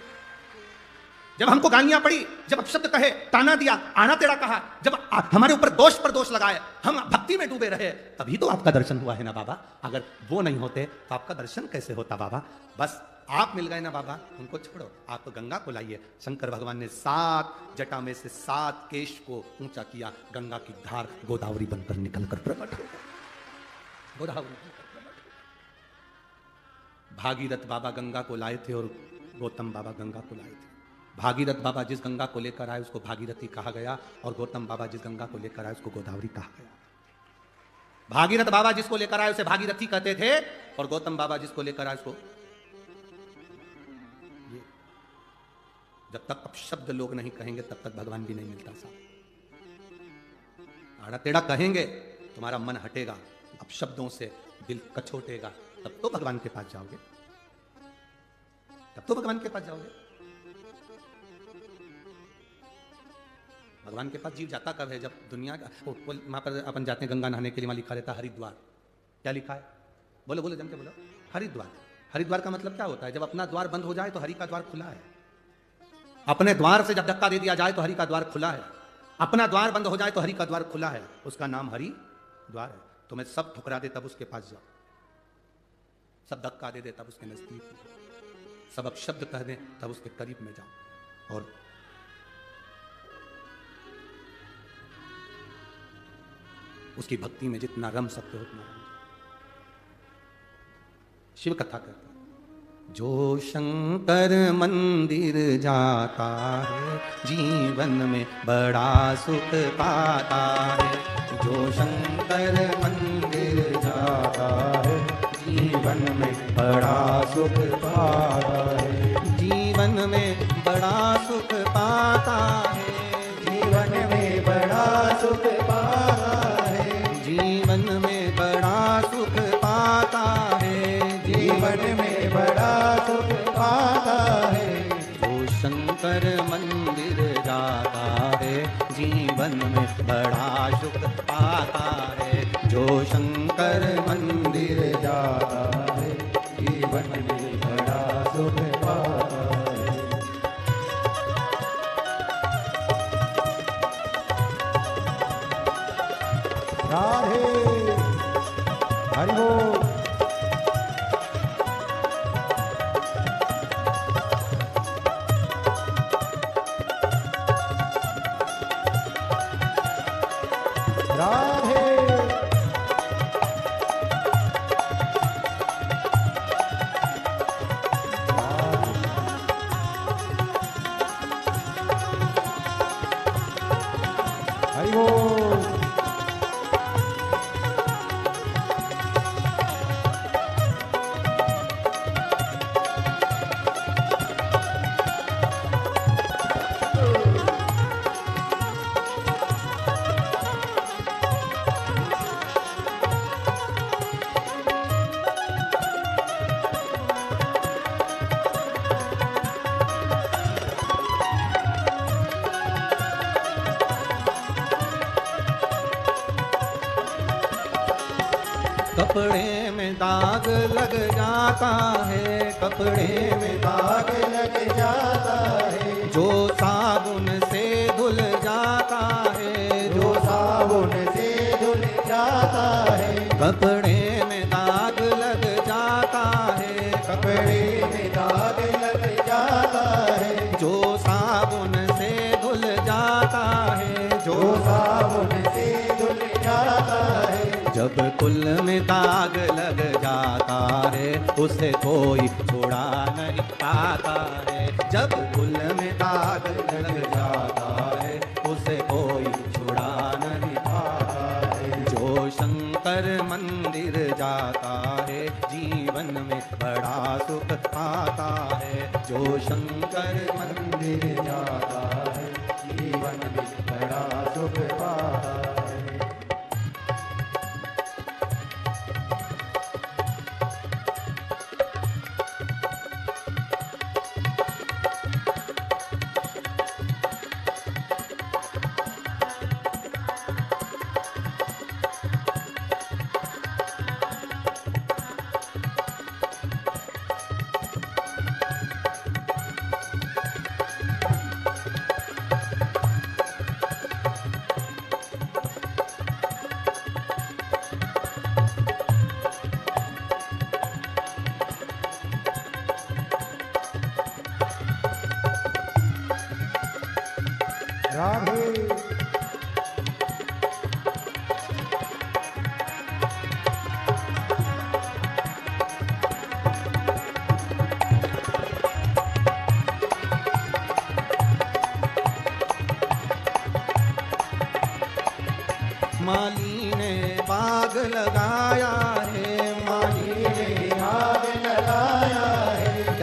जब हमको गालियां पड़ी, जब अपशब्द कहे, ताना दिया, आना टेढ़ा कहा, जब हमारे ऊपर दोष पर दोष लगाए, हम भक्ति में डूबे रहे, तभी तो आपका दर्शन हुआ है ना बाबा। अगर वो नहीं होते तो आपका दर्शन कैसे होता बाबा? बस आप मिल गए ना बाबा, उनको छोड़ो, आप तो गंगा को लाइए। शंकर भगवान ने 7 जटा में से 7 केश को ऊंचा किया, गंगा की धार गोदावरी बनकर निकलकर प्रकट हो गई। गोदावरी भागीरथ बाबा गंगा को लाए थे और गौतम बाबा गंगा को लाए थे। भागीरथ बाबा जिस गंगा को लेकर आए उसको भागीरथी कहा गया, और गौतम बाबा जिस गंगा को लेकर आए उसको गोदावरी कहा गया। भागीरथ बाबा जिसको लेकर आए उसे भागीरथी कहते थे, और गौतम बाबा जिसको लेकर आए उसको जब तक अपशब्द लोग नहीं कहेंगे तब तक भगवान भी नहीं मिलता साहब। आड़ा टेढ़ा कहेंगे तुम्हारा मन हटेगा, अपशब्दों से दिल कछोटेगा, तब तो भगवान के पास जाओगे, तब तो भगवान के पास जाओगे। भगवान के पास जीव जाता कब है? जब दुनिया का वहां पर अपन जाते हैं गंगा नहाने के लिए, वहां लिखा रहता हरिद्वार। क्या लिखा है? बोलो बोलो, जम के बोलो। हरिद्वार। हरिद्वार का मतलब क्या होता है? जब अपना द्वार बंद हो जाए तो हरि का द्वार खुला है। अपने द्वार से जब धक्का दे दिया जाए तो हरि का द्वार खुला है। अपना द्वार बंद हो जाए तो हरि का द्वार खुला है। उसका नाम हरि द्वार है। तुम्हें सब ठुकरा दे तब उसके पास जाओ, सब धक्का दे दे तब उसके नजदीक, सब अपशब्द कह दे तब उसके करीब में जाओ। और उसकी भक्ति में जितना रम सकते हो उतना रम। शिव कथा करता है, जो शंकर मंदिर जाता है जीवन में बड़ा सुख पाता है। जो शंकर मंदिर जाता है जीवन में बड़ा सुख पाता है। जीवन में बड़ा सुख पाता है। जीवन में बड़ा सुख पाता है। जीवन में बड़ा सुख पाता है। जीवन में बड़ा सुख पाता है। जो शंकर मंदिर जाता है जीवन में बड़ा सुख पाता है। जो शंकर मंदिर जाता है जीवन में बड़ा सुख पाता है। राधे हरि बोल। राधे हरि बोल। कपड़े में दाग लग जाता है। कपड़े में दाग लग जाता है। जो साबुन से धुल जाता है। जो साबुन से धुल जाता है। कपड़े में दाग लग जाता है। कपड़े में दाग लग जाता है। जो साबुन से धुल जाता है। जो साबुन से धुल जाता है। जब कुल में दाग लग जाता है उसे कोई छुड़ा नहीं पाता है। जब कुल में दाग लग जाता है उसे कोई छुड़ा नहीं पाता है। जो शंकर मंदिर जाता है जीवन में बड़ा सुख पाता है। जो शंकर मंदिर जाता है जीवन में बड़ा सुख पाता है।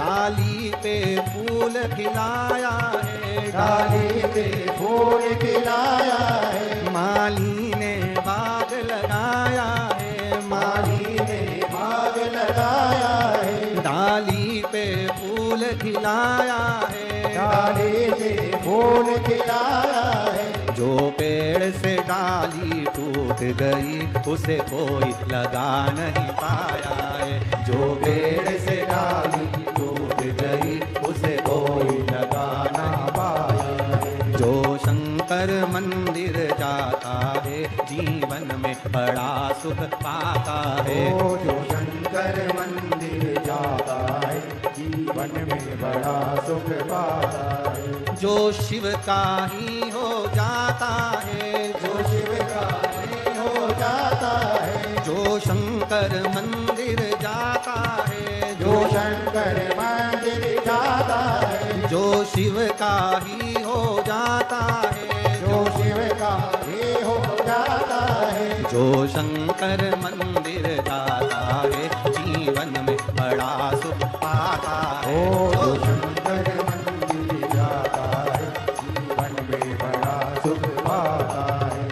डाली पे फूल खिलाया है, डाली पे फूल खिलाया है, माली ने बाग लगाया है, माली ने बाग लगाया है, डाली पे फूल खिलाया है, डाली पे फूल खिलाया है। जो पेड़ से डाली टूट गई उसे कोई लगा नहीं पाया है, जो पेड़ से डाली टूट गई उसे कोई लगा नहीं पाया है। जो शंकर मंदिर जाता है जीवन में बड़ा सुख पाता है, ओ जो शंकर मंदिर जाता है जीवन में बड़ा सुख पाता है। जो शिव का ही हो जाता है, जो शिव का ही हो जाता है, जो शंकर मंदिर जाता है, जो शंकर मंदिर जाता है, जो शिव का ही हो जाता है, जो शिव का ही हो जाता है, जो शंकर मंदिर जाता है जीवन में बड़ा सुख पाता है। ओ जो शंकर मंदिर जाता है जीवन में बड़ा सुख पाता है।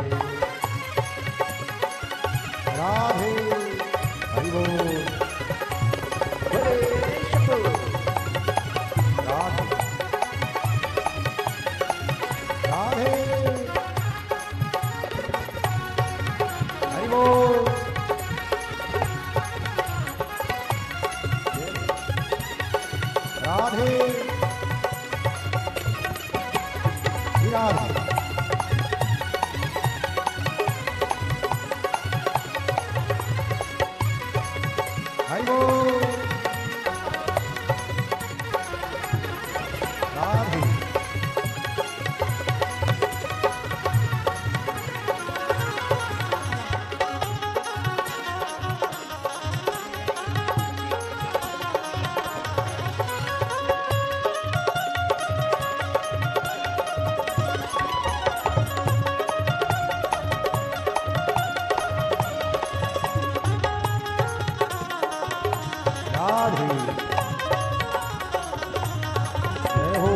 राधे हरि बोल। राधे राधे हरि बोल। राधे राधे हरि बोल। राधे राधे जय हो।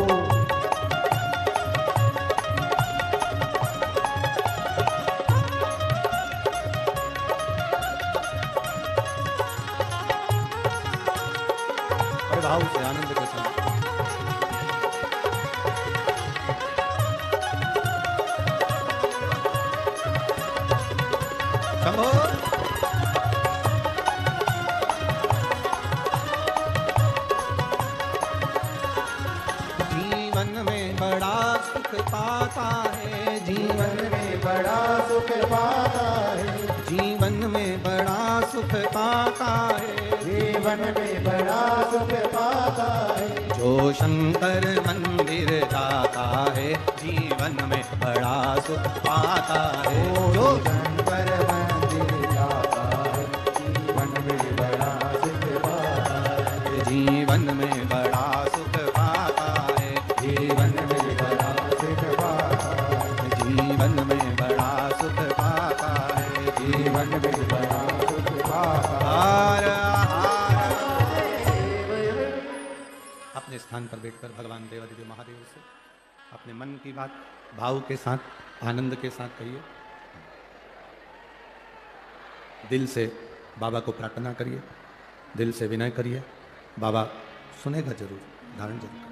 बड़े भाव से आनंद के साथ शंभो। जीवन में बड़ा सुख पाता है, जीवन में बड़ा सुख पाता है, जीवन में बड़ा सुख पाता है, जीवन में बड़ा सुख पाता है। जो शंकर मंदिर जाता है जीवन में बड़ा सुख पाता है, जो जो शंकर मंदिर जाता है जीवन में बड़ा सुख पाता है, जीवन में बड़ा सुख पाता है, जीवन में बड़ा सुख पाता है, जीवन में बड़ा सुख पाता है, जीवन में बड़ा सुख पाता है। हार हार। अपने स्थान पर बैठकर भगवान देवादिदेव महादेव से अपने मन की बात भाव के साथ आनंद के साथ कहिए, दिल से बाबा को प्रार्थना करिए, दिल से विनय करिए, बाबा सुनेगा जरूर, धारण जरूर करेगा।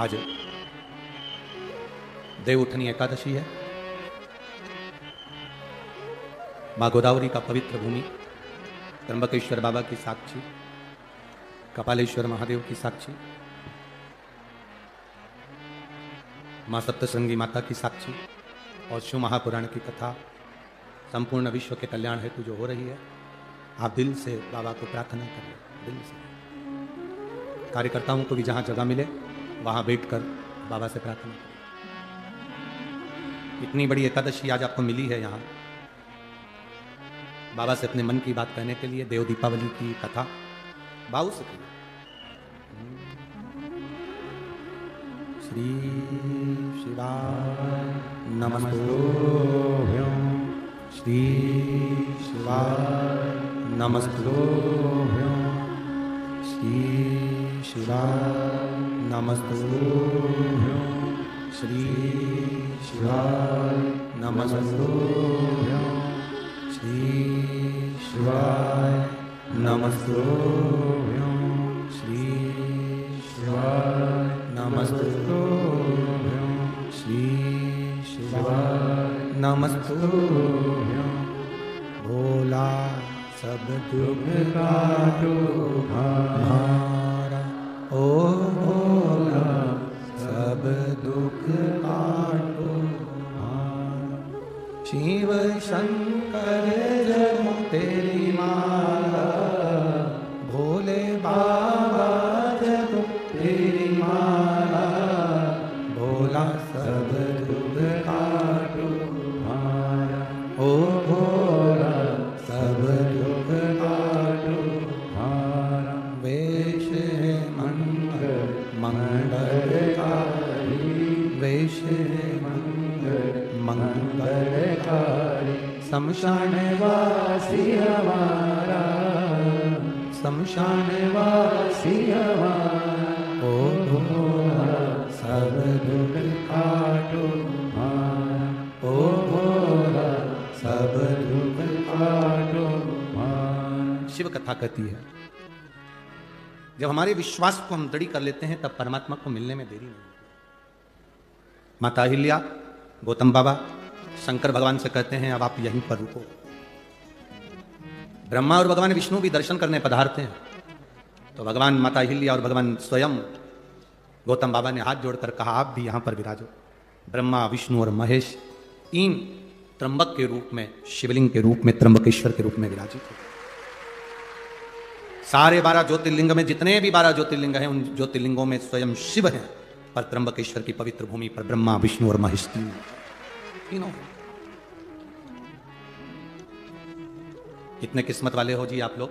आज देवउठनी एकादशी है, माँ गोदावरी का पवित्र भूमि, त्र्यंबकेश्वर बाबा की साक्षी, कपालेश्वर महादेव की साक्षी, माँ सप्तशृंगी माता की साक्षी और शिव महापुराण की कथा संपूर्ण विश्व के कल्याण हेतु जो हो रही है, आप दिल से बाबा को प्रार्थना करिए, दिल से। कार्यकर्ताओं को भी जहाँ जगह मिले वहाँ बैठकर बाबा से प्रार्थना करिए। इतनी बड़ी एकादशी आज आपको मिली है यहाँ, बाबा से अपने मन की बात कहने के लिए देव दीपावली की कथा भाव से करिए। श्री शिवाय नमस्तुभ्यं, श्री शिवाय नमस्तुभ्यं श्री शिवाय नमस्तुभ्यं श्री शिवाय नमस्तुभ्यं श्री शिवाय नमस्तुभ्यं श्री शिवाय नमस्तुभ्यं श्री शिवाय नमस्तुभ्यं भोला सब दुख काटो हमारा ओ भोला सब दुख काटो हमारा शिव शंकर जब तेरी माला भोले बाबा जब तेरी माला भोला सब दुख काटो हमारा ओ भोला सब दुख काटो हमारा वेश है मंगलकारी वेश है मंगलकारी शमशान वासी हमारा शमशान वासी हमारा ओ भोला सब दुख काटो हमारा ओ भोला सब दुख काटो हमारा। शिव कथा कहती है जब हमारे विश्वास को हम दृढ़ कर लेते हैं तब परमात्मा को मिलने में देरी नहीं होती। माता अहिल्या गौतम बाबा शंकर भगवान से कहते हैं अब आप यहीं पर रुको। ब्रह्मा और भगवान विष्णु भी दर्शन करने पधारते हैं तो भगवान माता अहिल्या और भगवान स्वयं गौतम बाबा ने हाथ जोड़कर कहा आप भी यहां पर विराजो। ब्रह्मा विष्णु और महेश तीन त्र्यंबक के रूप में शिवलिंग के रूप में त्र्यंबकेश्वर के रूप में विराजित थे। सारे 12 ज्योतिर्लिंग में जितने भी 12 ज्योतिर्लिंग हैं उन ज्योतिर्लिंगों में स्वयं शिव हैं पर त्र्यंबकेश्वर की पवित्र भूमि पर ब्रह्मा विष्णु और महेश तीनों। कितने किस्मत वाले हो जी आप लोग।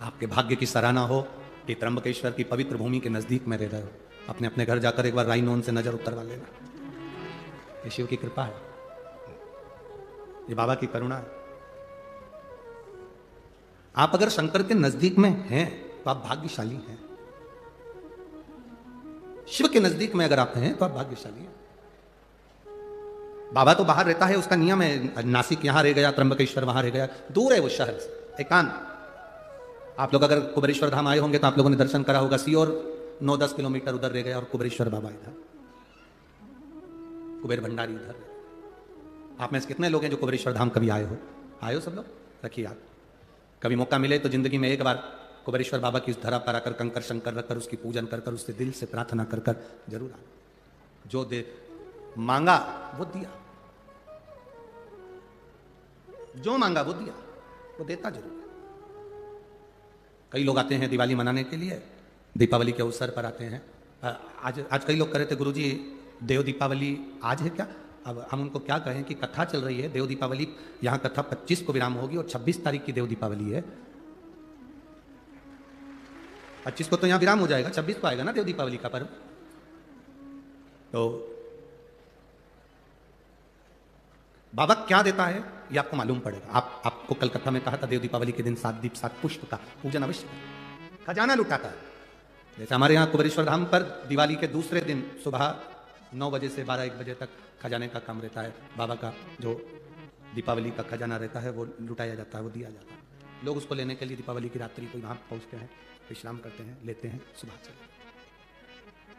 आपके भाग्य की सराहना हो कि त्र्यंबकेश्वर की पवित्र भूमि के नजदीक में रह रहे हो। अपने अपने घर जाकर एक बार राइनोन से नजर उतरवा लेना। ये शिव की कृपा है, ये बाबा की करुणा है। आप अगर शंकर के नजदीक में हैं तो आप भाग्यशाली हैं। शिव के नजदीक में अगर आप हैं तो आप भाग्यशाली हैं। बाबा तो बाहर रहता है, उसका नियम है। नासिक यहां रह गया, त्र्यंबकेश्वर वहां रह गया, दूर है वो शहर से, एकांत। आप लोग अगर कुबेरेश्वर धाम आए होंगे तो आप लोगों ने दर्शन करा होगा। सीओर 9-10 किलोमीटर उधर रह गया और कुबेरेश्वर बाबा इधर, कुबेर भंडारी इधर। आप में से कितने लोग हैं जो कुबेरेश्वर धाम कभी आए हो? आए हो सब लोग? रखिए याद। कभी मौका मिले तो जिंदगी में एक बार कुबेरेश्वर बाबा की उस धरा पर आकर कंकर शंकर रखकर उसकी पूजन कर कर उससे दिल से प्रार्थना कर कर जरूर आए। जो दे मांगा वो दिया, जो मांगा वो दिया, वो देता जरूर है। कई लोग आते हैं दिवाली मनाने के लिए, दीपावली के अवसर पर आते हैं। आज कई लोग कह रहे थे गुरुजी देव दीपावली आज है क्या? अब हम उनको क्या कहें कि कथा चल रही है। देव दीपावली यहाँ कथा 25 को विराम होगी और 26 तारीख की देव दीपावली है। 25 को तो यहाँ विराम हो जाएगा, 26 को आएगा ना देव दीपावली का पर्व। तो बाबा क्या देता है ये आपको मालूम पड़ेगा। आपको कलकत्ता में कहा था देव दीपावली के दिन 7 दीप 7 पुष्प का पूजन अवश्य, खजाना लुटाता है। जैसे हमारे यहाँ कुबेरेश्वर धाम पर दिवाली के दूसरे दिन सुबह 9 बजे से 12-1 बजे तक खजाने का काम रहता है। बाबा का जो दीपावली का खजाना रहता है वो लुटाया जाता है, वो दिया जाता है। लोग उसको लेने के लिए दीपावली की रात्रि को यहाँ पहुँचते हैं, विश्राम करते हैं, लेते हैं, सुबह चले,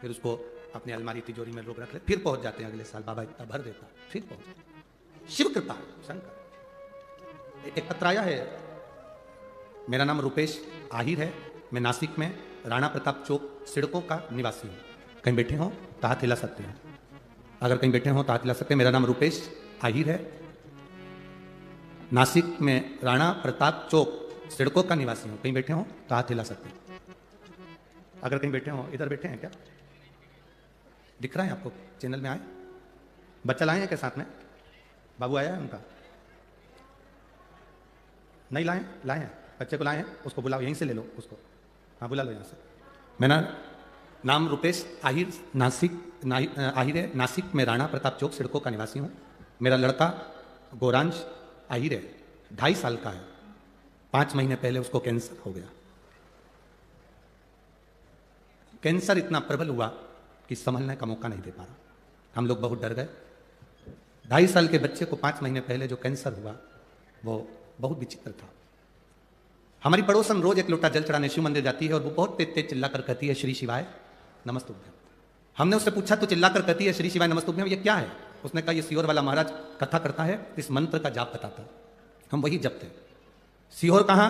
फिर उसको अपनी अलमारी तिजोरी में लोग रख ले, फिर पहुँच जाते हैं अगले साल। बाबा इतना भर देता है, फिर पहुँच जाते हैं। शिव कृपा शंकर। एक पत्र आया है, मेरा नाम रुपेश आहिर है, मैं नासिक में राणा प्रताप चौक सिड़कों का निवासी हूँ। कहीं बैठे हो तो हाथ हिला सकते हैं। अगर कहीं बैठे हो तो हाथ हिला सकते हैं। मेरा नाम रुपेश आहिर है, नासिक में राणा प्रताप चौक सिड़कों का निवासी हूँ। कहीं बैठे हो तो हाथ हिला सकते हैं। अगर कहीं बैठे हो, इधर बैठे हैं क्या? दिख रहा है आपको? चैनल में आए? बच्चा लाए हैं क्या साथ में? बाबू आया है उनका? नहीं लाए? लाए हैं, बच्चे को लाए हैं। उसको बुलाओ, यहीं से ले लो उसको। हाँ बुला लो यहाँ से। मेरा नाम रुपेश आहिर, आहिर है, नासिक में राणा प्रताप चौक सिड़कों का निवासी हूँ। मेरा लड़का गौरांश आ ही रहे, 2.5 साल का है, 5 महीने पहले उसको कैंसर हो गया। कैंसर इतना प्रबल हुआ कि संभलने का मौका नहीं दे पा रहा। हम लोग बहुत डर गए। 2.5 साल के बच्चे को 5 महीने पहले जो कैंसर हुआ वो बहुत विचित्र था। हमारी पड़ोसन रोज एक लोटा जल चढ़ाने शिव मंदिर जाती है और वो बहुत तेज तेज चिल्लाकर कहती है श्री शिवाय नमस्तुभ्यम। हमने उससे पूछा तो चिल्लाकर कहती है श्री शिवाय नमस्तुभ्यम, ये क्या है? उसने कहा ये सीहोर वाला महाराज कथा करता है, इस मंत्र का जाप बताता है, हम वही जपते हैं। सीहोर कहाँ?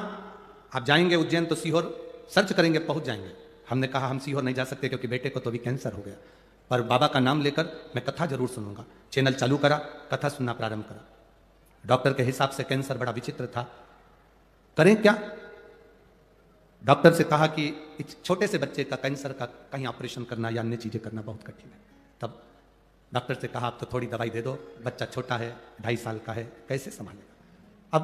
आप जाएंगे उज्जैन तो सीहोर सर्च करेंगे, पहुंच जाएंगे। हमने कहा हम सीहोर नहीं जा सकते क्योंकि बेटे को तो अभी कैंसर हो गया, पर बाबा का नाम लेकर मैं कथा जरूर सुनूंगा। चैनल चालू करा, कथा सुनना प्रारंभ करा। डॉक्टर के हिसाब से कैंसर बड़ा विचित्र था, करें क्या? डॉक्टर से कहा कि इस छोटे से बच्चे का कैंसर का कहीं ऑपरेशन करना या अन्य चीजें करना बहुत कठिन है। तब डॉक्टर से कहा आप तो थोड़ी दवाई दे दो, बच्चा छोटा है, 2.5 साल का है, कैसे संभालेगा? अब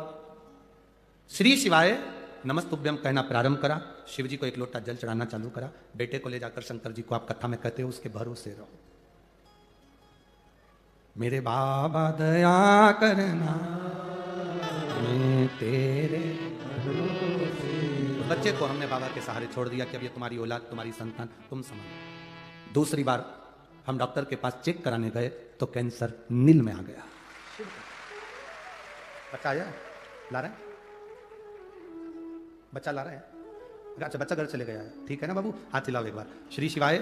श्री शिवाय नमस्तुभ्यम कहना प्रारंभ करा, शिव जी को एक लोटा जल चढ़ाना चालू करा। बेटे को ले जाकर शंकर जी को आप कथा में कहते हो उसके भरोसे रहो। मेरे बाबा दया करना मैं तेरे भरोसे। बच्चे को हमने बाबा के सहारे छोड़ दिया कि अब ये तुम्हारी औलाद, तुम्हारी संतान, तुम संभालो। दूसरी बार हम डॉक्टर के पास चेक कराने गए तो कैंसर नील में आ गया। बच्चा आया, ला रहे हैं, बच्चा ला रहे हैं। अच्छा, बच्चा घर चले गया है, ठीक है ना बाबू? हाथ हिलाओ एक बार। श्री शिवाय,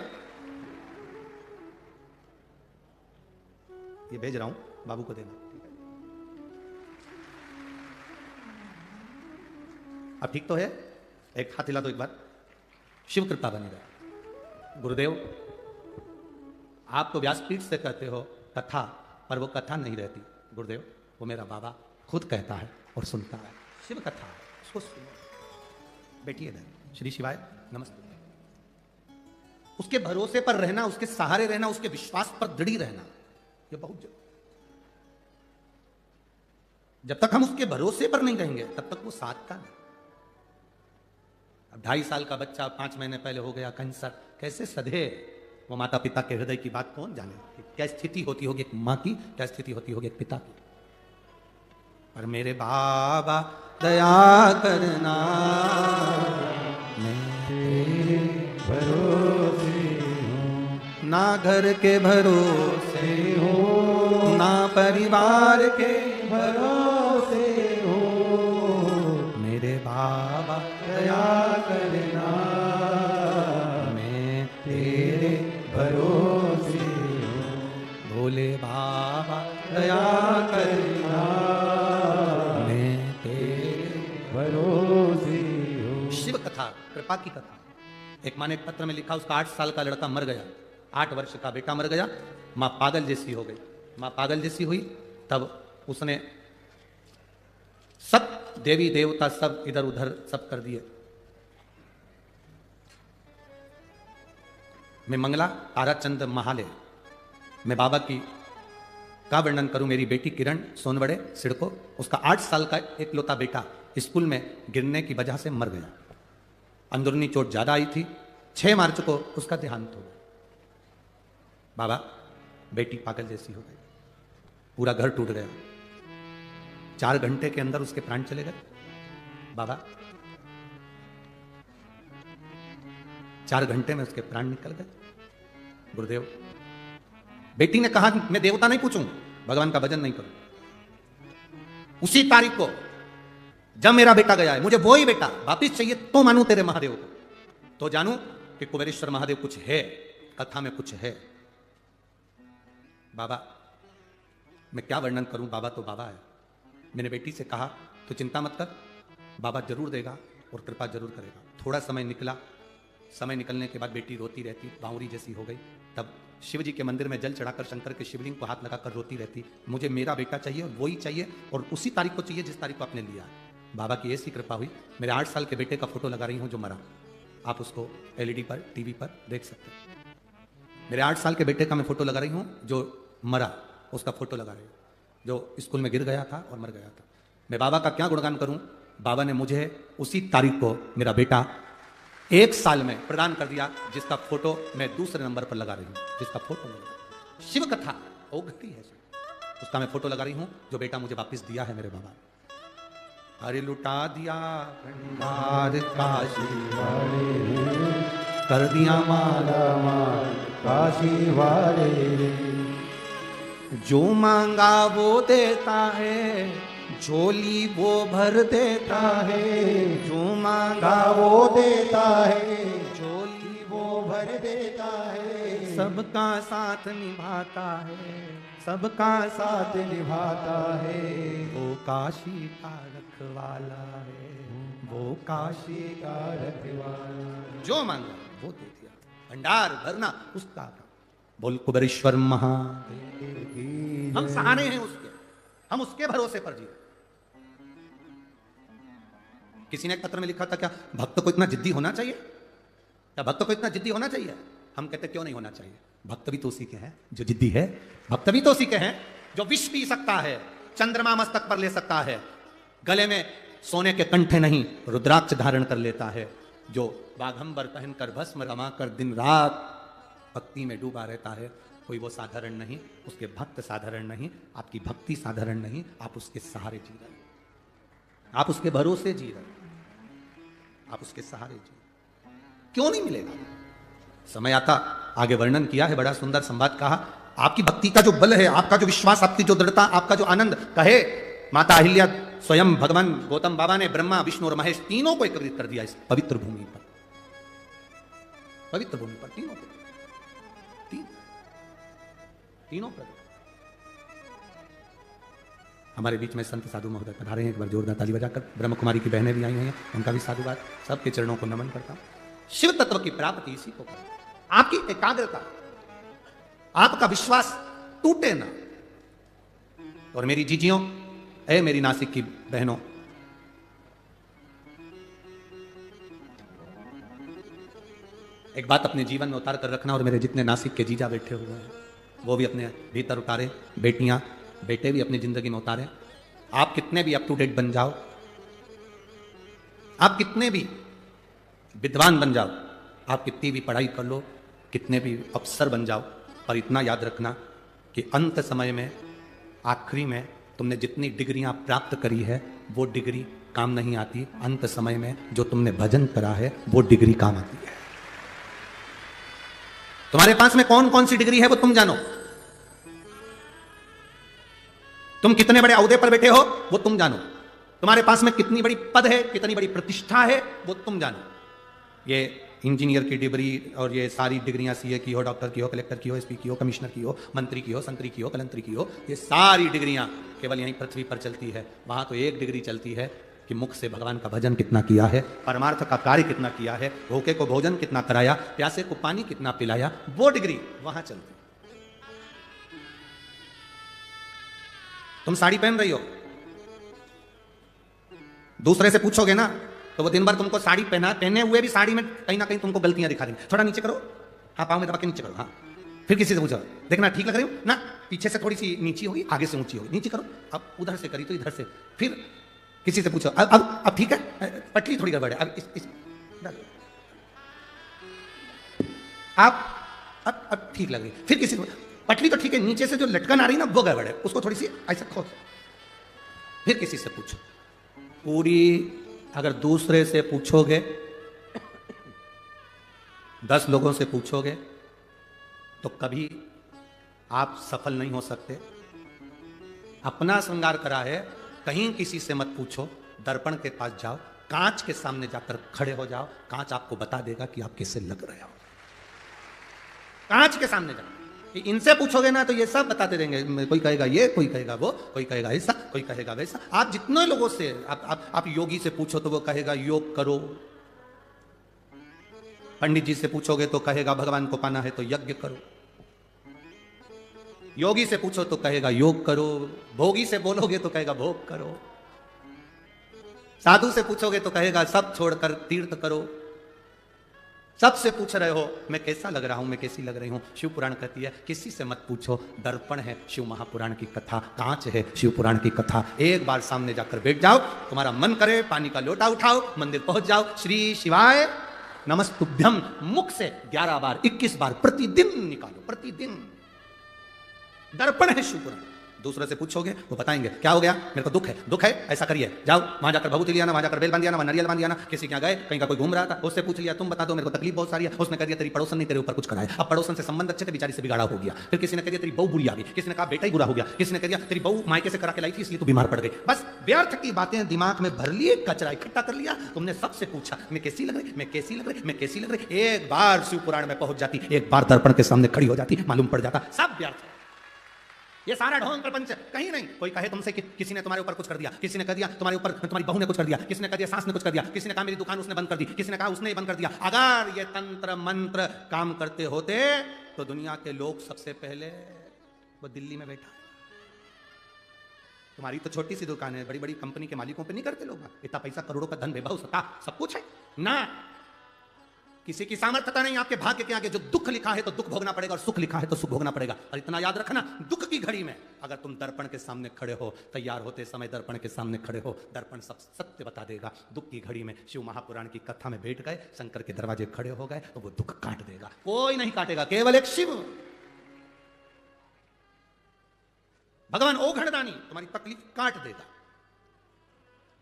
ये भेज रहा हूं, बाबू को देना, ठीक है? अब ठीक तो है? एक हाथ हिला दो एक बार। शिव कृपा बनी रहे। गुरुदेव, आप तो व्यासपीठ से कहते हो कथा, पर वो कथा नहीं रहती गुरुदेव, वो मेरा बाबा खुद कहता है और सुनता है। शिव कथा है, उसको सुनो। बैठिए इधर। श्री शिवाय नमस्ते। उसके भरोसे पर रहना, उसके सहारे रहना, उसके विश्वास पर दृढ़ी रहना, ये बहुत जब तक हम उसके भरोसे पर नहीं रहेंगे तब तक वो साथ का नहीं। अब 2.5 साल का बच्चा 5 महीने पहले हो गया कैंसर, कैसे सधे? वो माता पिता के हृदय की बात कौन जाने? क्या स्थिति होती होगी एक मां की, क्या स्थिति होती होगी एक पिता की। पर मेरे बाबा दया करना मैं तेरे भरोसे हूँ, ना घर के भरोसे हूँ, ना परिवार के भरोसे हूँ। मेरे बाबा दया करना मैं तेरे भरोसे हूँ। भोले बाबा दया करना मैं तेरे भरोसे हूँ। शिव कथा, कृपा की कथा। एक माँ ने एक पत्र में लिखा उसका 8 साल का लड़का मर गया, 8 वर्ष का बेटा मर गया, माँ पागल जैसी हो गई। माँ पागल जैसी हुई तब उसने सब देवी देवता सब इधर उधर सब कर दिए। मैं मंगला ताराचंद महाले, मैं बाबा की का वर्णन करूं। मेरी बेटी किरण सोनवड़े सिड़को, उसका 8 साल का एक लौता बेटा स्कूल में गिरने की वजह से मर गया। अंदरूनी चोट ज्यादा आई थी। 6 मार्च को उसका देहांत हो गया। बाबा, बेटी पागल जैसी हो गई, पूरा घर टूट गया। 4 घंटे के अंदर उसके प्राण चले गए। बाबा, 4 घंटे में उसके प्राण निकल गए। गुरुदेव, बेटी ने कहा मैं देवता नहीं पूछूं, भगवान का भजन नहीं करूं। उसी तारीख को जब मेरा बेटा गया है, मुझे वो ही बेटा वापिस चाहिए तो मानूं तेरे महादेव को, तो जानूं कि कुबेरेश्वर महादेव कुछ है, कथा में कुछ है। बाबा, मैं क्या वर्णन करूं, बाबा तो बाबा है। मैंने बेटी से कहा तो चिंता मत कर, बाबा जरूर देगा और कृपा जरूर करेगा। थोड़ा समय निकला, समय निकलने के बाद बेटी रोती रहती, बावरी जैसी हो गई। तब शिव जी के मंदिर में जल चढ़ाकर शंकर के शिवलिंग को हाथ लगाकर रोती रहती, मुझे मेरा बेटा चाहिए, वही चाहिए और उसी तारीख को चाहिए जिस तारीख को आपने लिया। बाबा की ऐसी कृपा हुई, मेरे 8 साल के बेटे का फोटो लगा रही हूं जो मरा। आप उसको एलईडी पर, टीवी पर देख सकते हैं। मेरे 8 साल के बेटे का मैं फोटो लगा रही हूं जो मरा, उसका फोटो लगा रही हूं, जो स्कूल में गिर गया था और मर गया था। मैं बाबा का क्या गुणगान करूं। बाबा ने मुझे उसी तारीख को मेरा बेटा 1 साल में प्रदान कर दिया, जिसका फोटो मैं दूसरे नंबर पर लगा रही हूं, जिसका फोटो मैं शिव कथा ओ घटी है। उसका मैं फोटो लगा रही हूं, जो बेटा मुझे वापस दिया है मेरे बाबा। अरे लुटा दिया भंडार काशी वाले कर दिया माला माल काशी वाले, जो मांगा वो देता है, झोली वो भर देता है। जो मांगा वो देता है, झोली वो भर देता है। सबका साथ निभाता है, सबका साथ साथ निभाता है। वो काशी का रखवाला है, वो काशी का रखवाला, जो मांगा वो दे दिया। भंडार भरना उसका काम। बोल कुबेरेश्वर महादेव। हम सहारे हैं उसके, हम उसके भरोसे पर जी। किसी ने एक पत्र में लिखा था, क्या भक्त को इतना जिद्दी होना चाहिए? क्या भक्त को इतना जिद्दी होना चाहिए? हम कहते क्यों नहीं होना चाहिए? भक्त भी तो उसी के हैं जो जिद्दी है। भक्त भी तो उसी के हैं जो विष पी सकता है, चंद्रमा मस्तक पर ले सकता है, गले में सोने के कंठे नहीं रुद्राक्ष धारण कर लेता है, जो बाघंबर पहनकर भस्म रमाकर दिन रात भक्ति में डूबा रहता है। कोई वो साधारण नहीं, उसके भक्त साधारण नहीं, आपकी भक्ति साधारण नहीं। आप उसके सहारे जी रहे, आप उसके भरोसे जी रहे, आप उसके सहारे जी। क्यों नहीं मिलेगा? समय आता, आगे वर्णन किया है, बड़ा सुंदर संवाद कहा। आपकी भक्ति का जो बल है, आपका जो विश्वास, आपकी जो दृढ़ता, आपका जो आनंद, कहे माता अहिल्या स्वयं भगवान गौतम बाबा ने ब्रह्मा विष्णु और महेश तीनों को एकत्रित कर दिया इस पवित्र भूमि पर। पवित्र भूमि पर तीनों को, तीनों पर। हमारे बीच में संत साधु महोदय पधारे हैं, एक बार जोरदार ताली बजाकर। ब्रह्म कुमारी की बहनें भी आई हुई हैं, उनका भी साधुवाद। सबके चरणों को नमन करता हूं। शिव तत्व की प्राप्ति इसी को करें। आपकी एकाग्रता, आपका विश्वास टूटे ना। और मेरी जीजियों, ऐ मेरी नासिक की बहनों, एक बात अपने जीवन में उतार कर रखना। और मेरे जितने नासिक के जीजा बैठे हुए हैं वो भी अपने भीतर उतारे, बेटियां बेटे भी अपनी जिंदगी में उतारे। आप कितने भी अप टू डेट बन जाओ, आप कितने भी विद्वान बन जाओ, आप कितनी भी पढ़ाई कर लो, कितने भी अफसर बन जाओ, पर इतना याद रखना कि अंत समय में, आखिरी में तुमने जितनी डिग्रियां प्राप्त करी है वो डिग्री काम नहीं आती। अंत समय में जो तुमने भजन करा है वो डिग्री काम आती है। तुम्हारे पास में कौन कौन सी डिग्री है वो तुम जानो। तुम कितने बड़े ओहदे पर बैठे हो वो तुम जानो। तुम्हारे पास में कितनी बड़ी पद है, कितनी बड़ी प्रतिष्ठा है वो तुम जानो। ये इंजीनियर की डिग्री और ये सारी डिग्रियां सीए की हो, डॉक्टर की हो, कलेक्टर की हो, एसपी की हो, कमिश्नर की हो, मंत्री की हो, संतरी की हो, कलंतरी की हो, ये सारी डिग्रियां केवल यहीं पृथ्वी पर चलती है। वहां तो एक डिग्री चलती है कि मुख से भगवान का भजन कितना किया है, परमार्थ का कार्य कितना किया है, भूखे को भोजन कितना कराया, प्यासे को पानी कितना पिलाया, वो डिग्री वहां चलती। तुम साड़ी पहन रही हो, दूसरे से पूछोगे ना तो वो दिन भर तुमको साड़ी पहने हुए भी साड़ी में कहीं ना कहीं तुमको गलतियां दिखा देंगे। थोड़ा नीचे करो, हाँ पाँव में दबा के नीचे करो, हाँ। फिर किसी से पूछो, देखना ठीक लग रही हूं ना, पीछे से थोड़ी सी नीची होगी, आगे से ऊंची होगी, नीचे करो। अब उधर से करी तो इधर से। फिर किसी से पूछो, अब ठीक है, पटली थोड़ी गड़बड़ है, अब इस आप अब ठीक लग रही। फिर किसी को, पटली तो ठीक है, नीचे से जो लटकन आ रही ना वो गड़बड़ है, उसको थोड़ी सी ऐसा खोल। फिर किसी से पूछो। पूरी अगर दूसरे से पूछोगे, 10 लोगों से पूछोगे तो कभी आप सफल नहीं हो सकते। अपना श्रृंगार करा है, कहीं किसी से मत पूछो, दर्पण के पास जाओ, कांच के सामने जाकर खड़े हो जाओ, कांच आपको बता देगा कि आप कैसे लग रहे हो। कांच के सामने जाओ। इनसे पूछोगे ना तो ये सब बताते रहेंगे, कोई कहेगा ये, कोई कहेगा वो, कोई कहेगा ऐसा, कोई कहेगा वैसा। आप जितने लोगों से आप योगी से पूछो तो वो कहेगा योग करो, पंडित जी से पूछोगे तो कहेगा भगवान को पाना है तो यज्ञ करो, योगी से पूछो तो कहेगा योग करो, भोगी से बोलोगे तो कहेगा भोग करो, साधु से पूछोगे तो कहेगा सब छोड़कर तीर्थ करो। सबसे पूछ रहे हो मैं कैसा लग रहा हूं, मैं कैसी लग रही हूं। शिव पुराण कहती है किसी से मत पूछो, दर्पण है शिव महापुराण की कथा, कांच है शिव पुराण की कथा। एक बार सामने जाकर बैठ जाओ, तुम्हारा मन करे पानी का लोटा उठाओ, मंदिर पहुंच जाओ, श्री शिवाय नमस्तुभ्यम मुख से 11 बार 21 बार प्रतिदिन निकालो, प्रतिदिन। दर्पण है शिव पुराण, दूसरे से पूछोगे वो बताएंगे क्या हो गया, मेरे को दुख है ऐसा करिए, जाओ वहां जाकर भभूति लिया ना, वहां जाकर बेल बांध दिया ना, वहां नारियल बांध दिया ना, किसी के यहाँ गए, कहीं का कोई घूम रहा था, उससे पूछ लिया तुम बता दो मेरे को तकलीफ बहुत सारी है, उसने कह दिया तेरी पड़ोसन ने तेरे ऊपर कुछ कराया, अब पड़ोसन से संबंध अच्छे थे बेचारी से बिगाड़ा हो गया, फिर किसी ने कह दिया तेरी बहू बुरी आ गई, किसी ने कहा बेटा ही बुरा हो गया, किसी ने कह दिया तेरी बहू मायके से करा के लाई थी इसलिए तू बीमार पड़ गई। बस व्यर्थ की बातें दिमाग में भर लिए, कचरा इकट्ठा कर लिया, तुमने सबसे पूछा मैं कैसी लग रही, मैं कैसी लग रही, मैं कैसी लग रही, एक बार शिव पुराण में पहुंच जाती, एक बार दर्पण के सामने खड़ी हो जाती, मालूम पड़ जाता सब व्यर्थ है। ये सारा ढोंग प्रपंच कहीं नहीं। कोई कहे तुमसे कि किसी ने तुम्हारे ऊपर कुछ कर दिया, किसी ने कह दिया तुम्हारे ऊपर तुम्हारी बहू ने कुछ कर दिया, किसी ने कह दिया सास ने कुछ कर दिया, किसी ने कहा मेरी दुकान उसने बंद कर दी, किसी ने कहा उसने ही बंद कर दिया। अगर ये तंत्र मंत्र काम करते होते तो दुनिया के लोग सबसे पहले वो दिल्ली में बैठा। तुम्हारी तो छोटी सी दुकान है, बड़ी बड़ी कंपनी के मालिकों पे नहीं करते लोग, इतना पैसा करोड़ों का धन वैभव सत्ता सब कुछ है ना, किसी की सामर्थ्यता नहीं आपके भाग्य के आगे। जो दुख लिखा है तो दुख भोगना पड़ेगा और सुख लिखा है तो सुख भोगना पड़ेगा। और इतना याद रखना, दुख की घड़ी में अगर तुम दर्पण के सामने खड़े हो, तैयार होते समय दर्पण के सामने खड़े हो, दर्पण सब सत्य बता देगा। दुख की घड़ी में शिव महापुराण की कथा में बैठ गए, शंकर के दरवाजे खड़े हो गए तो वो दुख काट देगा, कोई नहीं काटेगा, केवल एक शिव भगवान ओघड़दानी तुम्हारी तकलीफ काट देगा।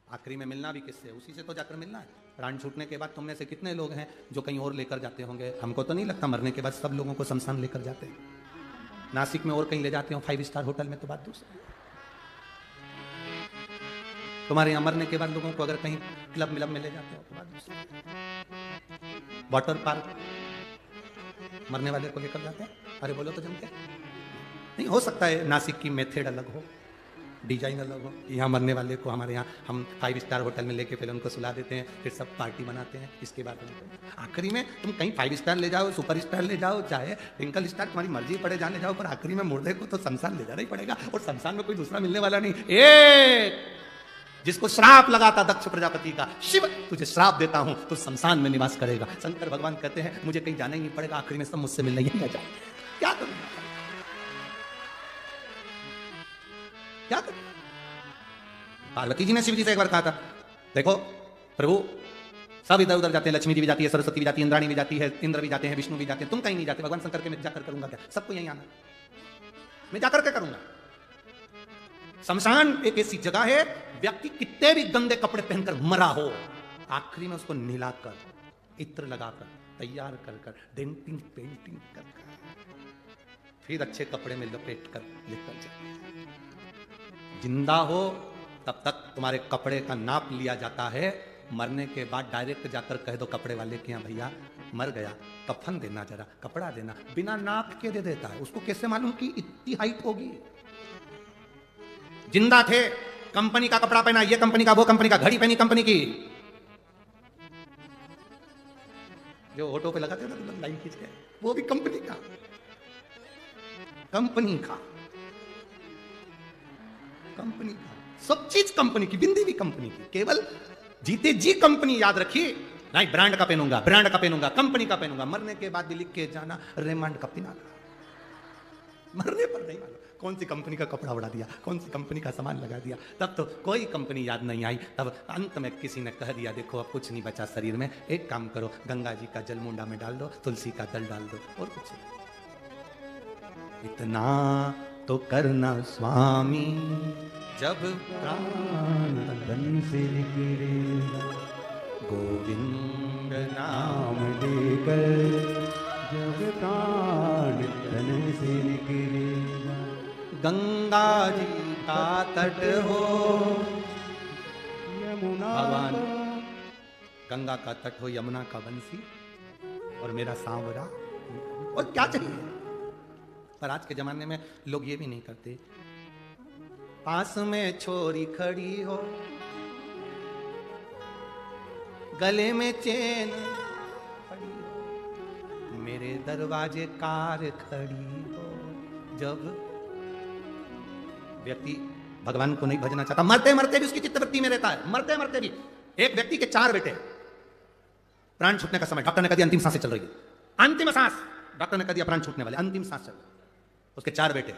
आखिरी में मिलना भी किससे, उसी से तो जाकर मिलना है। प्राण छूटने के बाद तुम में से कितने लोग हैं जो कहीं और लेकर जाते होंगे? हमको तो नहीं लगता, मरने के बाद सब लोगों को शमशान लेकर जाते हैं। नासिक में और कहीं ले जाते हो 5 स्टार होटल में तो बात दूसरी। तुम्हारे यहां मरने के बाद लोगों को अगर कहीं क्लब मिलब में ले जाते हो तो बात दूसरी। वाटर पार्क मरने वाले को लेकर जाते हैं, अरे बोलो तो जम के नहीं। हो सकता है नासिक की मेथड अलग हो, डिजाइन अलग हो, यहाँ मरने वाले को हमारे यहाँ हम 5 स्टार होटल में लेके पहले उनको सुला देते हैं, फिर सब पार्टी बनाते हैं, इसके बाद आखिरी में तुम कहीं 5 स्टार ले जाओ, सुपर स्टार ले जाओ, चाहे ट्विंकल स्टार, तुम्हारी मर्जी पड़े जहाँ ले जाओ, पर आखिरी में मुर्दे को तो शमशान ले जाना ही पड़ेगा। और शमशान में कोई दूसरा मिलने वाला नहीं। एक जिसको श्राप लगा था दक्ष प्रजापति का, शिव तुझे श्राप देता हूं तो शमशान में निवास करेगा। शंकर भगवान कहते हैं मुझे कहीं जाना ही नहीं पड़ेगा, आखिरी में सब मुझसे मिलने ही आ जाए। क्या करूंगा, क्या करूं? पार्वती जी ने शिव जी से एक बार कहा था, देखो प्रभु सब इधर उधर जाते हैं, लक्ष्मी जी भी जाती है, सरस्वती भी जाती है, इंद्राणी भी जाती है, इंद्र भी जाते हैं, विष्णु भी जाते हैं, तुम कहीं नहीं जाते। भगवान शंकर के मैं जाकर करूंगा क्या? सबको यहीं आना, मैं जाकर क्या करूंगा? शमशान एक ऐसी जगह है, व्यक्ति कितने भी गंदे कपड़े पहनकर मरा हो, आखिरी में उसको नहलाकर, इत्र लगाकर, तैयार कर डेंटिंग पेंटिंग कर फिर अच्छे कपड़े में लपेट कर लेकर जाए। जिंदा हो तब तक तुम्हारे कपड़े का नाप लिया जाता है, मरने के बाद डायरेक्ट जाकर कह दो कपड़े वाले के यहाँ भैया मर गया, कफन देना, जरा कपड़ा देना, बिना नाप के दे देता है। उसको कैसे मालूम कि इतनी हाइट होगी? जिंदा थे, कंपनी का कपड़ा पहना, ये कंपनी का, वो कंपनी का, घड़ी पहनी कंपनी की, जो ऑटो पे लगाते हैं ना लाइन खींच के, वो भी कंपनी का, कंपनी का, कंपनी का, सब चीज कंपनी की, बिंदी भी कंपनी की। केवल जीते जी कंपनी याद रखिए, नहीं ब्रांड का पहनूंगा, ब्रांड का पहनूंगा, कंपनी का पहनूंगा। मरने के बाद भी लिख के जाना रेमंड का पिना, मरने पर नहीं मालूम कौन सी कंपनी का कपड़ा उड़ा दिया, कौन सी कंपनी का सामान लगा दिया, तब तो कोई कंपनी याद नहीं आई। तब अंत में किसी ने कह दिया देखो अब कुछ नहीं बचा शरीर में, एक काम करो गंगा जी का जल मुंडा में डाल दो, तुलसी का दल डाल दो, और कुछ नहीं। इतना तो करना स्वामी जब प्राण तन से निकलेगा, गोविंद नाम लेकर जब प्राण तन से निकलेगा, गंगा जी का तट हो, यमुना भगवान गंगा का तट हो, यमुना का बंसी और मेरा सांवरा, और क्या चाहिए? पर आज के जमाने में लोग ये भी नहीं करते। पास में छोरी खड़ी हो, गले में चेन पड़ी हो, मेरे दरवाजे कार खड़ी हो। जब व्यक्ति भगवान को नहीं भजना चाहता, मरते मरते भी उसकी चित्तवृत्ति में रहता है, मरते मरते भी। एक व्यक्ति के 4 बेटे, प्राण छूटने का समय, डॉक्टर ने कह दिया अंतिम सांसें चल रही है, अंतिम सांस, डॉक्टर ने कह दिया प्राण छूटने वाले, अंतिम सांस चल रही। उसके 4 बेटे,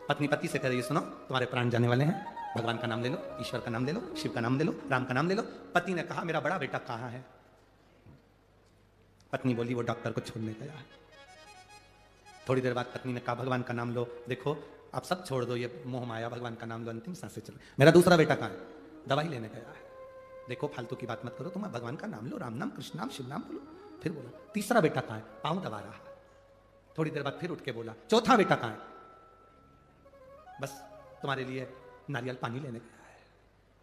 पत्नी पति से कह रही है सुनो तुम्हारे प्राण जाने वाले हैं, भगवान का नाम ले लो, ईश्वर का नाम ले लो, शिव का नाम ले लो, राम का नाम ले लो। पति ने कहा मेरा बड़ा बेटा कहाँ है? पत्नी बोली वो डॉक्टर को छोड़ने गया है। थोड़ी देर बाद पत्नी ने कहा भगवान का नाम लो, देखो आप सब छोड़ दो, ये मोह माया, भगवान का नाम लो, अंतिम सांसें चल। मेरा दूसरा बेटा कहाँ है? दवाई लेने गया है। देखो फालतू की बात मत करो, तुम भगवान का नाम लो, राम नाम, कृष्ण नाम, शिव नाम बोलो, फिर बोलो। तीसरा बेटा कहाँ है? पाँव दबा रहा है। थोड़ी देर बाद फिर उठ के बोला। चौथा बेटा कहाँ है? बस तुम्हारे लिए नारियल पानी लेने गया है।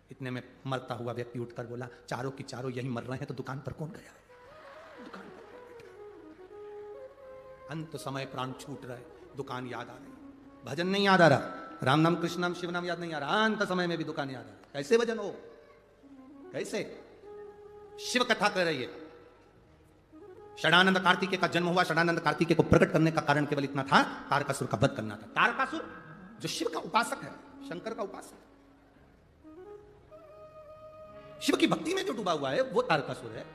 इतने में मरता हुआ व्यक्ति उठकर बोला, चारों की चारों यही मर रहे हैं तो दुकान पर कौन गया है? दुकान पर अंत समय प्राण छूट रहा है, दुकान याद आ रही, भजन नहीं याद आ रहा, राम नाम, कृष्ण नाम, शिव नाम याद नहीं आ रहा, अंत समय में भी दुकान याद आ रहा। कैसे भजन हो? कैसे? शिव कथा कर रही है। षडानंद कार्तिकेय का जन्म हुआ। षडानंद कार्तिकेय को प्रकट करने का कारण केवल इतना था, तारकासुर का वध करना था। तारकासुर जो शिव का उपासक है, शंकर का उपासक, शिव की भक्ति में जो डूबा हुआ है वो तारकासुर है।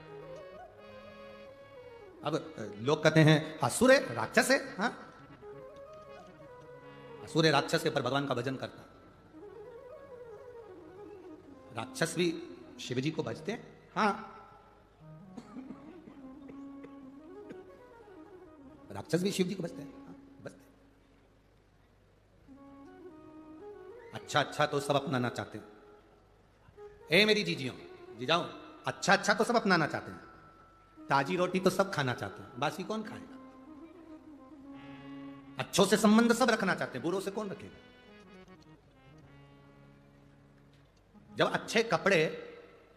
अब लोग कहते हैं असुर है, राक्षस है। हाँ, असुर है, राक्षस है, पर भगवान का भजन करता। राक्षस भी शिव जी को भजते हैं। हाँ, राक्षस भी शिव जी को भजते हैं। हाँ, भजते हैं। अच्छा अच्छा तो सब अपनाना चाहते हैं। ए मेरी जीजियों, जीजाओ, अच्छा अच्छा तो सब अपनाना चाहते हैं। ताजी रोटी तो सब खाना चाहते हैं, बासी कौन खाएगा? अच्छों से संबंध सब रखना चाहते हैं, बुरों से कौन रखेगा? जब अच्छे कपड़े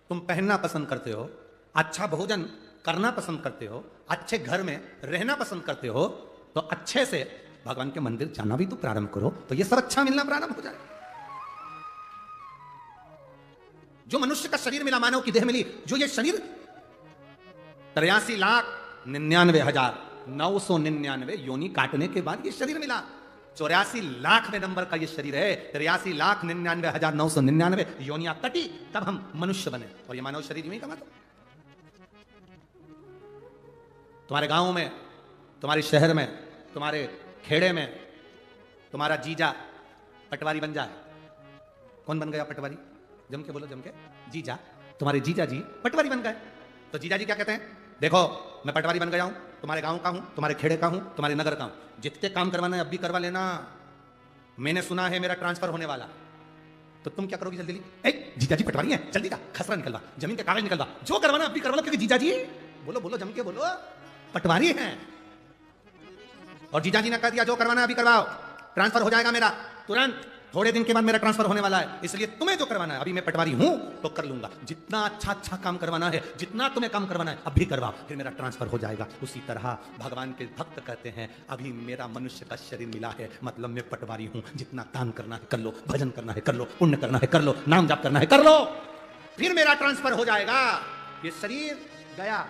तुम पहनना पसंद करते हो, अच्छा भोजन करना पसंद करते हो, अच्छे घर में रहना पसंद करते हो, तो अच्छे से भगवान के मंदिर जाना भी तो प्रारंभ करो, तो ये सब अच्छा मिलना प्रारंभ हो जाए। जो मनुष्य का शरीर मिला, मानव की देह मिली, जो ये शरीर 83,99,999 योनि काटने के बाद ये शरीर मिला। 84,00,000वें नंबर का ये शरीर है। 83,99,999 योनियां कटी, तब हम मनुष्य बने। और ये मानव शरीर में कमा दो। तुम्हारे गांव में, तुम्हारे शहर में, तुम्हारे खेड़े में तुम्हारा जीजा पटवारी बन जाए। कौन बन गया पटवारी? जम के बोलो, जम के। जीजा, तुम्हारे जीजा जी पटवारी बन गए। तो जीजा जी क्या कहते हैं? देखो मैं पटवारी बन गया हूं, तुम्हारे गांव का हूं, तुम्हारे खेड़े का हूं, तुम्हारे नगर का हूं, जितने काम करवाना है अब भी करवा लेना। मैंने सुना है मेरा ट्रांसफर होने वाला। तो तुम क्या करोगी? जल्दी जीजा जी पटवारी हैं, जल्दी का खसरा निकलवा, जमीन के कागज निकलवा, जो करवाना अब भी करवा लो, क्योंकि जीजा जी, बोलो बोलो, जम के बोलो, पटवारी हैं। और जीजा जी ने कह दिया जो करवाना अभी करवाओ, ट्रांसफर हो जाएगा मेरा तुरंत। थोड़े दिन के बाद मेरा ट्रांसफर होने वाला है, इसलिए तुम्हें जो करवाना है, अभी मैं पटवारी हूं तो कर लूंगा। जितना अच्छा अच्छा काम करवाना है, जितना तुम्हें काम करवाना है अभी करवाओ, फिर मेरा ट्रांसफर हो जाएगा। उसी तरह भगवान के भक्त कहते हैं अभी मेरा मनुष्य का शरीर मिला है, मतलब मैं पटवारी हूं। जितना दान करना है कर लो, भजन करना है कर लो, पुण्य करना है कर लो, नाम जाप करना है कर लो, फिर मेरा ट्रांसफर हो जाएगा। ये शरीर गया,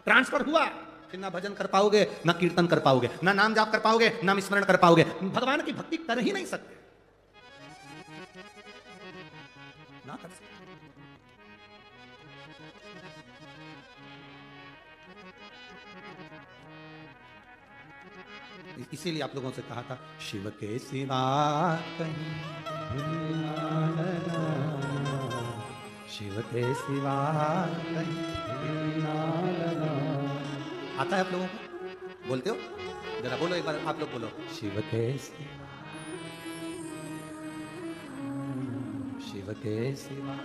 ट्रांसफर हुआ, फिर ना भजन कर पाओगे, ना कीर्तन कर पाओगे, ना नाम जाप कर पाओगे, नाम स्मरण कर पाओगे, भगवान की भक्ति कर ही नहीं सकते, ना कर सकते। इसीलिए आप लोगों से कहा था शिव के सिवा कहीं, शिव के सिवा कहीं आता है। आप लोगों को बोलते हो? जरा बोलो एक बार, आप लोग बोलो, शिव के सिवा, शिव के सिवा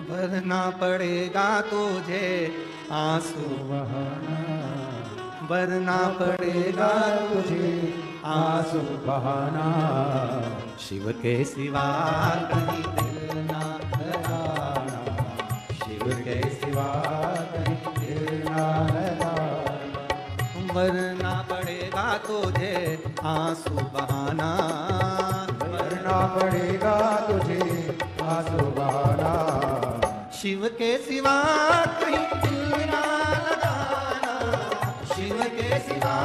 भरना पड़ेगा तुझे आंसू बहाना, भरना पड़ेगा तुझे आंसू बहाना। शिव के सिवा कहीं दिल ना लगाना, शिव के सिवा कहीं दिल ना लगाना, भरना पड़ेगा तुझे आंसू बहाना, भरना पड़ेगा तुझे आंसू बहाना। शिव के सिवा कहीं दिल ना लगाना, शिव के सिवा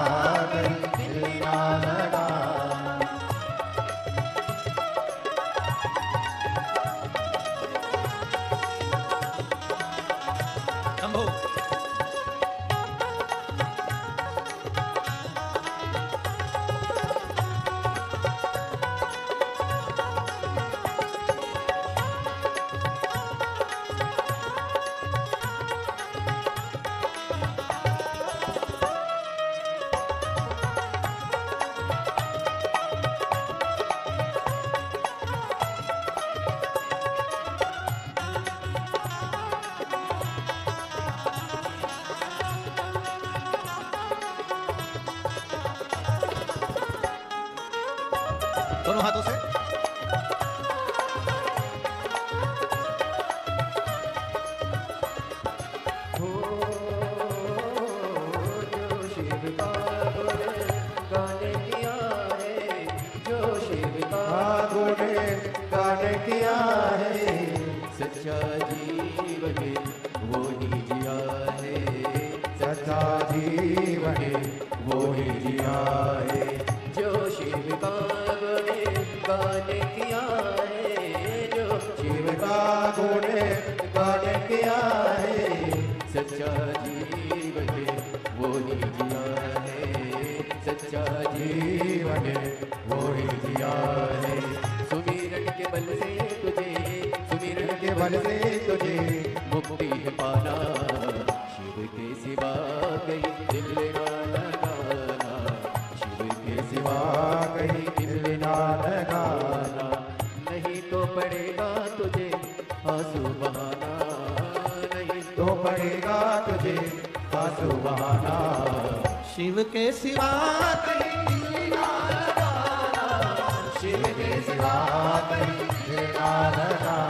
कहीं दिल ना लगाना। शंभो दोनों हाथों से। किया है सच्चा जीवन वो ही जिया है, सच्चा जीवन वो ही जिया है, जो शिव का गान किया है, जो शिव का गुण गान किया है, सच्चा जीवन वो ही जिया है, सच्चा जीवन वो ही जिया है, सुमिरन के बल से तुझे, सुमिरन के बल से तुझे मुक्ति है पाना, शिव के सिवा कहीं दिल ना लगाना, शिव के सिवा कहीं दिल ना लगाना, नहीं तो पड़ेगा तुझे आंसू बहाना, नहीं तो पड़ेगा तुझे आंसू बहाना, शिव के सिवा कहीं दिल ना लगाना, शिव के सिवा कहीं दिल ना लगाना।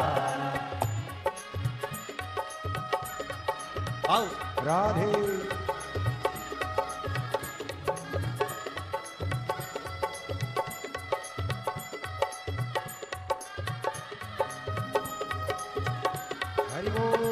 आओ राधे हरि बोल।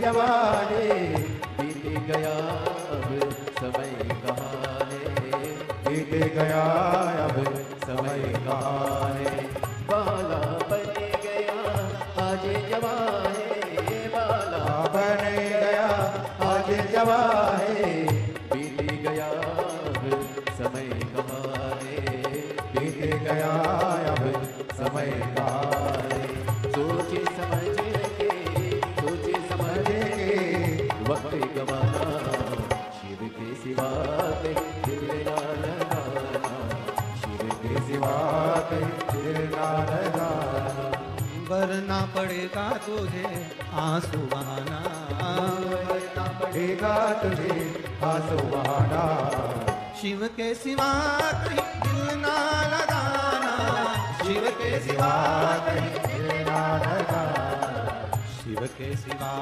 जवानी बीत गया अब समय कहाँ है, बीत गया अब समय कहाँ है, बाला बन गया आज जवानी, बाला बन गया आज जवा है, बीत गया अब समय कहाँ है, बीत गया अब समय कहाँ है, सोच समझ के, सोच समझ के वक्त गवाना, शिव के सिवा कहीं दिल ना लगाना, शिव के सिवा कहीं दिल ना लगाना, वरना पड़ेगा तुझे आंसू बहाना, वरना पड़ेगा तुझे आंसू बहाना, शिव के सिवा कहीं दिल ना लगाना, शिव के सिवा कहीं दिल ना लगाना, शिव के सिवा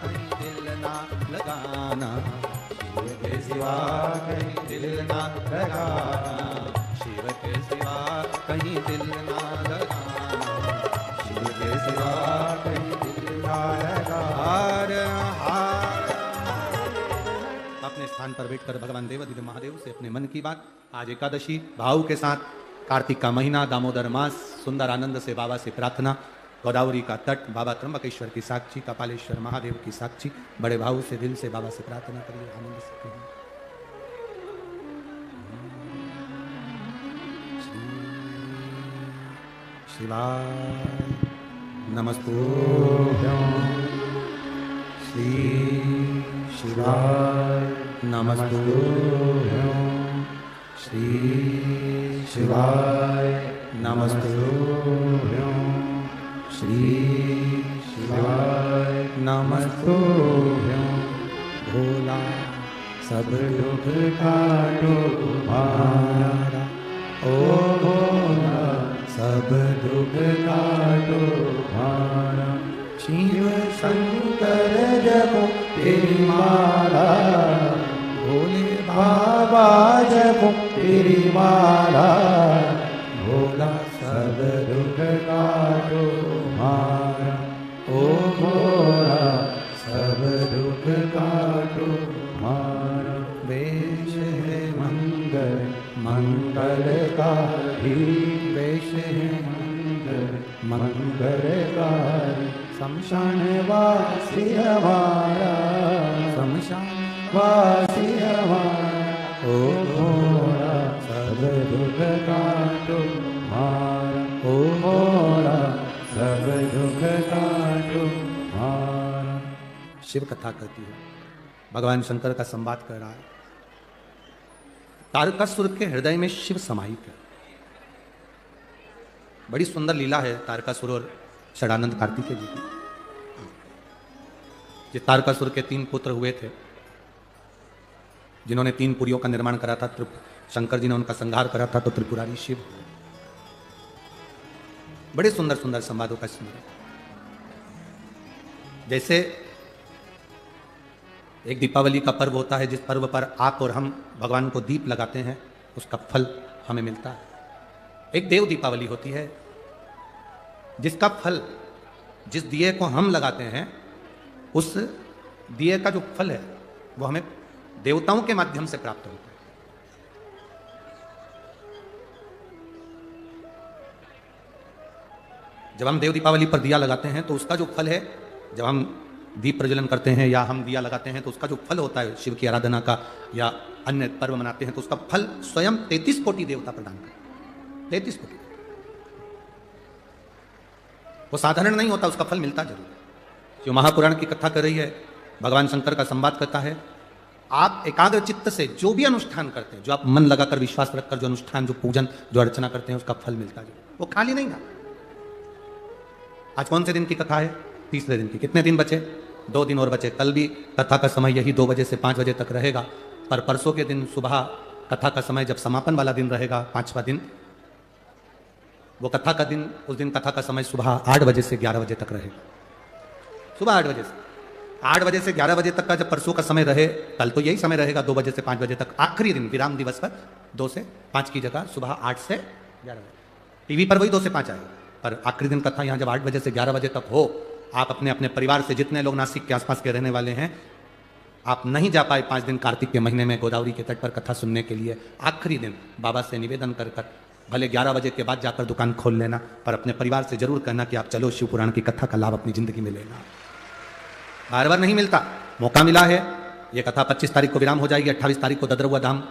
कहीं दिल ना लगाना, शिव के सिवा कहीं दिल ना लगाना, शिव के सिवा कहीं दिल ना लगाना, शिव के सिवा कहीं दिल ना लगाना। हार हार। अपने स्थान पर बैठकर भगवान देवाधिदेव महादेव से अपने मन की बात। आज एकादशी भाव के साथ, कार्तिक का महीना, दामोदर मास, सुंदर आनंद से बाबा से प्रार्थना, गोदावरी का तट, बाबा त्र्यंबकेश्वर की साक्षी, कपालेश्वर महादेव की साक्षी, बड़े भाव से दिल से बाबा से प्रार्थना करिए, आनंद से कहिए। शिवाय नमस्तुभ्यं, श्री शिवाय नमस्तुभ्यं, श्री शिवाय नमस्तुभ्यं, श्री शिवाय नमस्तुभ्यं। भोला सब दुख काटो हमारा, ओ भोला सब दुख काटो हमारा, शिव शंकर जपो तेरी माला, भोले बाबा जपो तेरी माला, भोला सब दुख काटो मारा, ओ भोला सब दुख काटो मारा। वेश है मंगल मंगलकारी, वेश है मंगल मंगलकारी। शमशान वासी हमारा, शमशान वासी हमारा, ओ भोला सब दुख काटो मारा, ओ भोला सब दुख काटो मारा। शिव कथा कहती है, भगवान शंकर का संवाद कर रहा है। तारकासुर के हृदय में शिव समाहित है। बड़ी सुंदर लीला है तारकासुर और षडानंद कार्तिकेय जी की। ये तारकासुर के 3 पुत्र हुए थे, जिन्होंने 3 पुरियों का निर्माण करा था। शंकर जी ने उनका संहार करा था, तो त्रिपुरारी शिव। बड़े सुंदर सुंदर संवादों का स्मरण। जैसे एक दीपावली का पर्व होता है, जिस पर्व पर आप और हम भगवान को दीप लगाते हैं, उसका फल हमें मिलता है। एक देव दीपावली होती है, जिसका फल, जिस दिए को हम लगाते हैं, उस दिए का जो फल है वो हमें देवताओं के माध्यम से प्राप्त होता है। जब हम देव दीपावली पर दिया लगाते हैं तो उसका जो फल है, जब हम दीप प्रज्वलन करते हैं या हम दिया लगाते हैं, तो उसका जो फल होता है शिव की आराधना का, या अन्य पर्व मनाते हैं, तो उसका फल स्वयं 33 कोटि देवता प्रदान करते हैं। 33 कोटि। वो साधारण नहीं होता, उसका फल मिलता जरूर है। जो महापुराण की कथा कर रही है, भगवान शंकर का संवाद करता है। आप एकाग्र चित्त से जो भी अनुष्ठान करते हैं, जो आप मन लगाकर विश्वास रखकर जो अनुष्ठान, जो पूजन, जो अर्चना करते हैं, उसका फल मिलता जरूर। वो खाली नहीं था। आज कौन से दिन की कथा है? तीसरे दिन की। कितने दिन बचे? 2 दिन और बचे। कल भी कथा का समय यही 2 बजे से 5 बजे तक रहेगा, पर परसों के दिन सुबह कथा का समय, जब समापन वाला दिन रहेगा, 5वां दिन, वो कथा का दिन, उस दिन कथा का समय सुबह 8 बजे से 11 बजे तक रहेगा। सुबह 8 बजे से 8 बजे से 11 बजे तक का जब परसों का समय रहे, कल तो यही समय रहेगा 2 बजे से 5 बजे तक। आखिरी दिन विराम दिवस पर 2 से 5 की जगह सुबह 8 से 11 बजे। टीवी पर वही 2 से 5 आएगा, पर आखिरी दिन कथा यहाँ जब 8 बजे से 11 बजे तक हो, आप अपने अपने परिवार से, जितने लोग नासिक के आसपास के रहने वाले हैं, आप नहीं जा पाए 5 दिन कार्तिक के महीने में गोदावरी के तट पर कथा सुनने के लिए, आखिरी दिन बाबा से निवेदन कर भले 11 बजे के बाद जाकर दुकान खोल लेना, पर अपने परिवार से जरूर कहना कि आप चलो शिव पुराण की कथा का लाभ अपनी जिंदगी में लेना। बार बार नहीं मिलता, मौका मिला है। ये कथा 25 तारीख को विराम हो जाएगी। 28 तारीख को ददरुआ धाम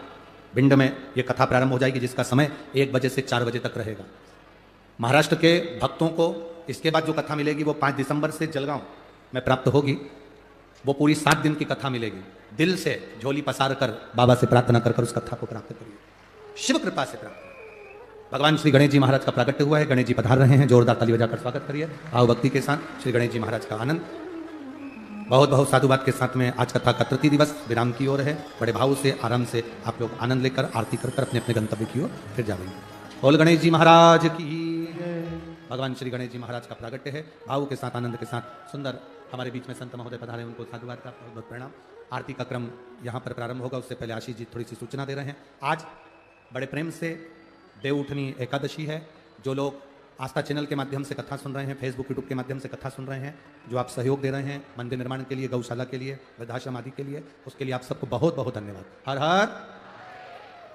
भिंड में ये कथा प्रारंभ हो जाएगी, जिसका समय 1 बजे से 4 बजे तक रहेगा। महाराष्ट्र के भक्तों को इसके बाद जो कथा मिलेगी वो 5 दिसंबर से जलगांव में प्राप्त होगी। वो पूरी 7 दिन की कथा मिलेगी। दिल से झोली पसार कर बाबा से प्रार्थना कर उस कथा को प्राप्त करिए। शिव कृपा से प्राप्त। भगवान श्री गणेश जी महाराज का प्राकट्य हुआ है। गणेश जी पधार रहे हैं, जोरदार ताली बजाकर स्वागत करिए। भाव भक्ति के साथ श्री गणेश जी महाराज का आनंद। बहुत बहुत साधुवाद के साथ में आज कथा का तृतीय दिवस विराम की ओर है। बड़े भाव से, आराम से आप लोग आनंद लेकर आरती कर अपने अपने गंतव्य की ओर फिर जाएंगे। बोल गणेश जी महाराज की। भगवान श्री गणेश जी महाराज का प्रागट्य है। भाव के साथ, आनंद के साथ सुंदर हमारे बीच में संत महोदय पधारे, उनको साधुवाद का बहुत बहुत प्रणाम। आरती का क्रम यहाँ पर प्रारंभ होगा, उससे पहले आशीष जी थोड़ी सी सूचना दे रहे हैं। आज बड़े प्रेम से देवउठनी एकादशी है। जो लोग आस्था चैनल के माध्यम से कथा सुन रहे हैं, फेसबुक यूट्यूब के माध्यम से कथा सुन रहे हैं, जो आप सहयोग दे रहे हैं मंदिर निर्माण के लिए, गौशाला के लिए, वृद्धाश्रम आदि के लिए, उसके लिए आप सबको बहुत बहुत धन्यवाद। हर हर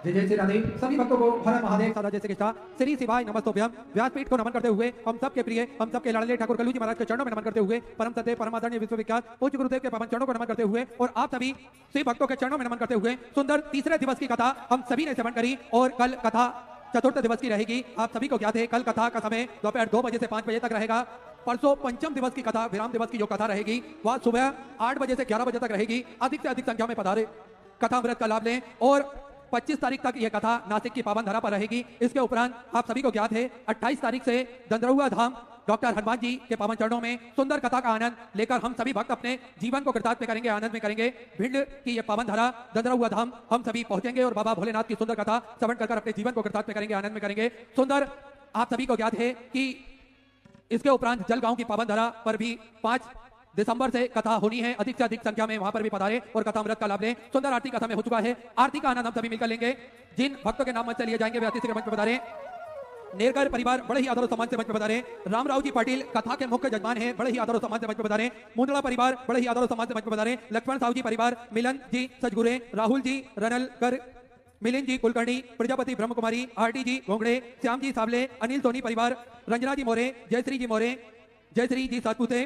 जय जय श्री राधे। सभी भक्तों को हर हर महादेव सदा जय श्री कृष्णा श्री शिवाय नमस्तोभ्यम। व्यासपीठ को नमन करते हुए हम सबके प्रिय, हम सबके लाडले ठाकुर कल्लू जी महाराज के चरणों में नमन करते हुए, परम सत्य परम आदरणीय विश्वविख्यात पूज्य गुरुदेव के पावन चरणों को नमन करते हुए, और आप सभी शिव भक्तों के चरणों में नमन करते हुए, सुंदर तीसरे दिवस की कथा हम सभी ने श्रवण करी, और कल कथा चतुर्थ दिवस की रहेगी। आप सभी को ज्ञात है, कल कथा का समय दोपहर 2 बजे से 5 बजे तक रहेगा। परसों पंचम दिवस की कथा, विराम दिवस की जो कथा रहेगी, वह सुबह 8 बजे से 11 बजे तक रहेगी। अधिक से अधिक संख्या में पधारे, कथा अमृत का लाभ लें। और 25 तारीख तक यह कथा नासिक की पावन धरा पर रहेगी। इसके उपरांत आप सभी को ज्ञात है, 28 तारीख से दंदरुआ धाम डॉक्टर हनुमान जी के पावन चरणों में सुंदर कथा का आनंद लेकर हम सभी भक्त अपने जीवन को कृतार्थ में करेंगे, आनंद में करेंगे। भिंड की यह पावन धरा दंदरुआ धाम हम सभी पहुंचेंगे और बाबा भोलेनाथ की सुंदर कथा श्रवण कर अपने जीवन को कृतार्थ में करेंगे, आनंद में करेंगे। सुंदर आप सभी को ज्ञात है कि इसके उपरांत जलगांव की पावन धरा पर भी 5 दिसंबर से कथा होनी है। अधिक से अधिक संख्या में वहां पर भी पधारे और कथा अमृत का लाभ लें। सुंदर आरती का समय हो चुका है, आरती का आनंद हम सभी मिलकर लेंगे। जिन भक्तों के नाम मंच से लिए जाएंगे वे अतिथि के मंच पर पधारे। नेरकर परिवार बड़े ही आदर और सम्मान से मंच पर बता रहे हैं। रामराव जी पाटिल कथा के मुख्य जजमान हैं, बड़े ही आदर और सम्मान से मंच पर बता रहे हैं। मुंदड़ा परिवार बड़े ही आदर और सम्मान से मंच पर बता रहे हैं। लक्ष्मण साहू जी परिवार, मिलन जी सजगुरे, राहुल जी रनलकर, मिलिंद जी कुलकर्णी, प्रजापति ब्रह्म कुमारी, आरटी जी घोंगड़े, श्याम जी सावले, अनिल सोनी परिवार, रंजना जी मोरे, जयश्री जी मोरे, जयश्री जी सातपुते,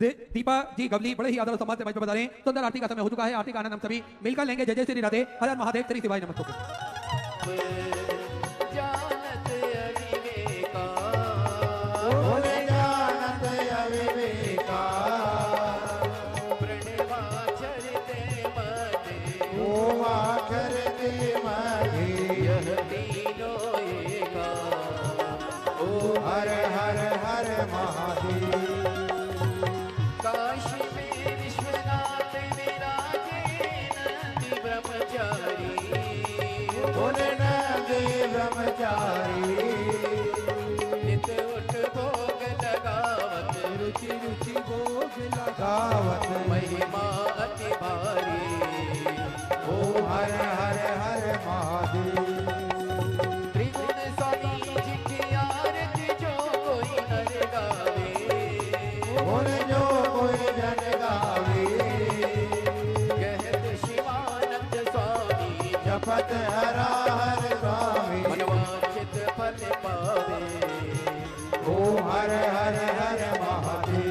दीपा जी गवली, बड़े ही आदर और सम्मान से मंच पर बता रहे हैं। सुंदर आरती का समय हो चुका है। आरती का आनंद हम सभी मिलकर लेंगे। जय जय श्री राधे, हर हर महादेव, श्री शिवाय नमः। जानत अविवेका बोले जानत अविवेका प्रणवाचरते मते ओ आचरते महे यह तीनों एका ओ हर हर हर महादेव काशी में विश्वनाथ विराजे नंदी ब्रह्मचारी बोले नंदी ब्रह्मचारी नित उठ भोग लगावत रुचि रुचि भोग लगावत महिमा अति भारी ओ हर हर हर महादेव त्रिगुण स्वामी जी की आरती जो कोई नर गावे बोले जो कोई जन गावे कहत शिवानंद स्वामी जपत हरा हर स्वामी मनवांचित फल पावे ओ हर हर हर महादेव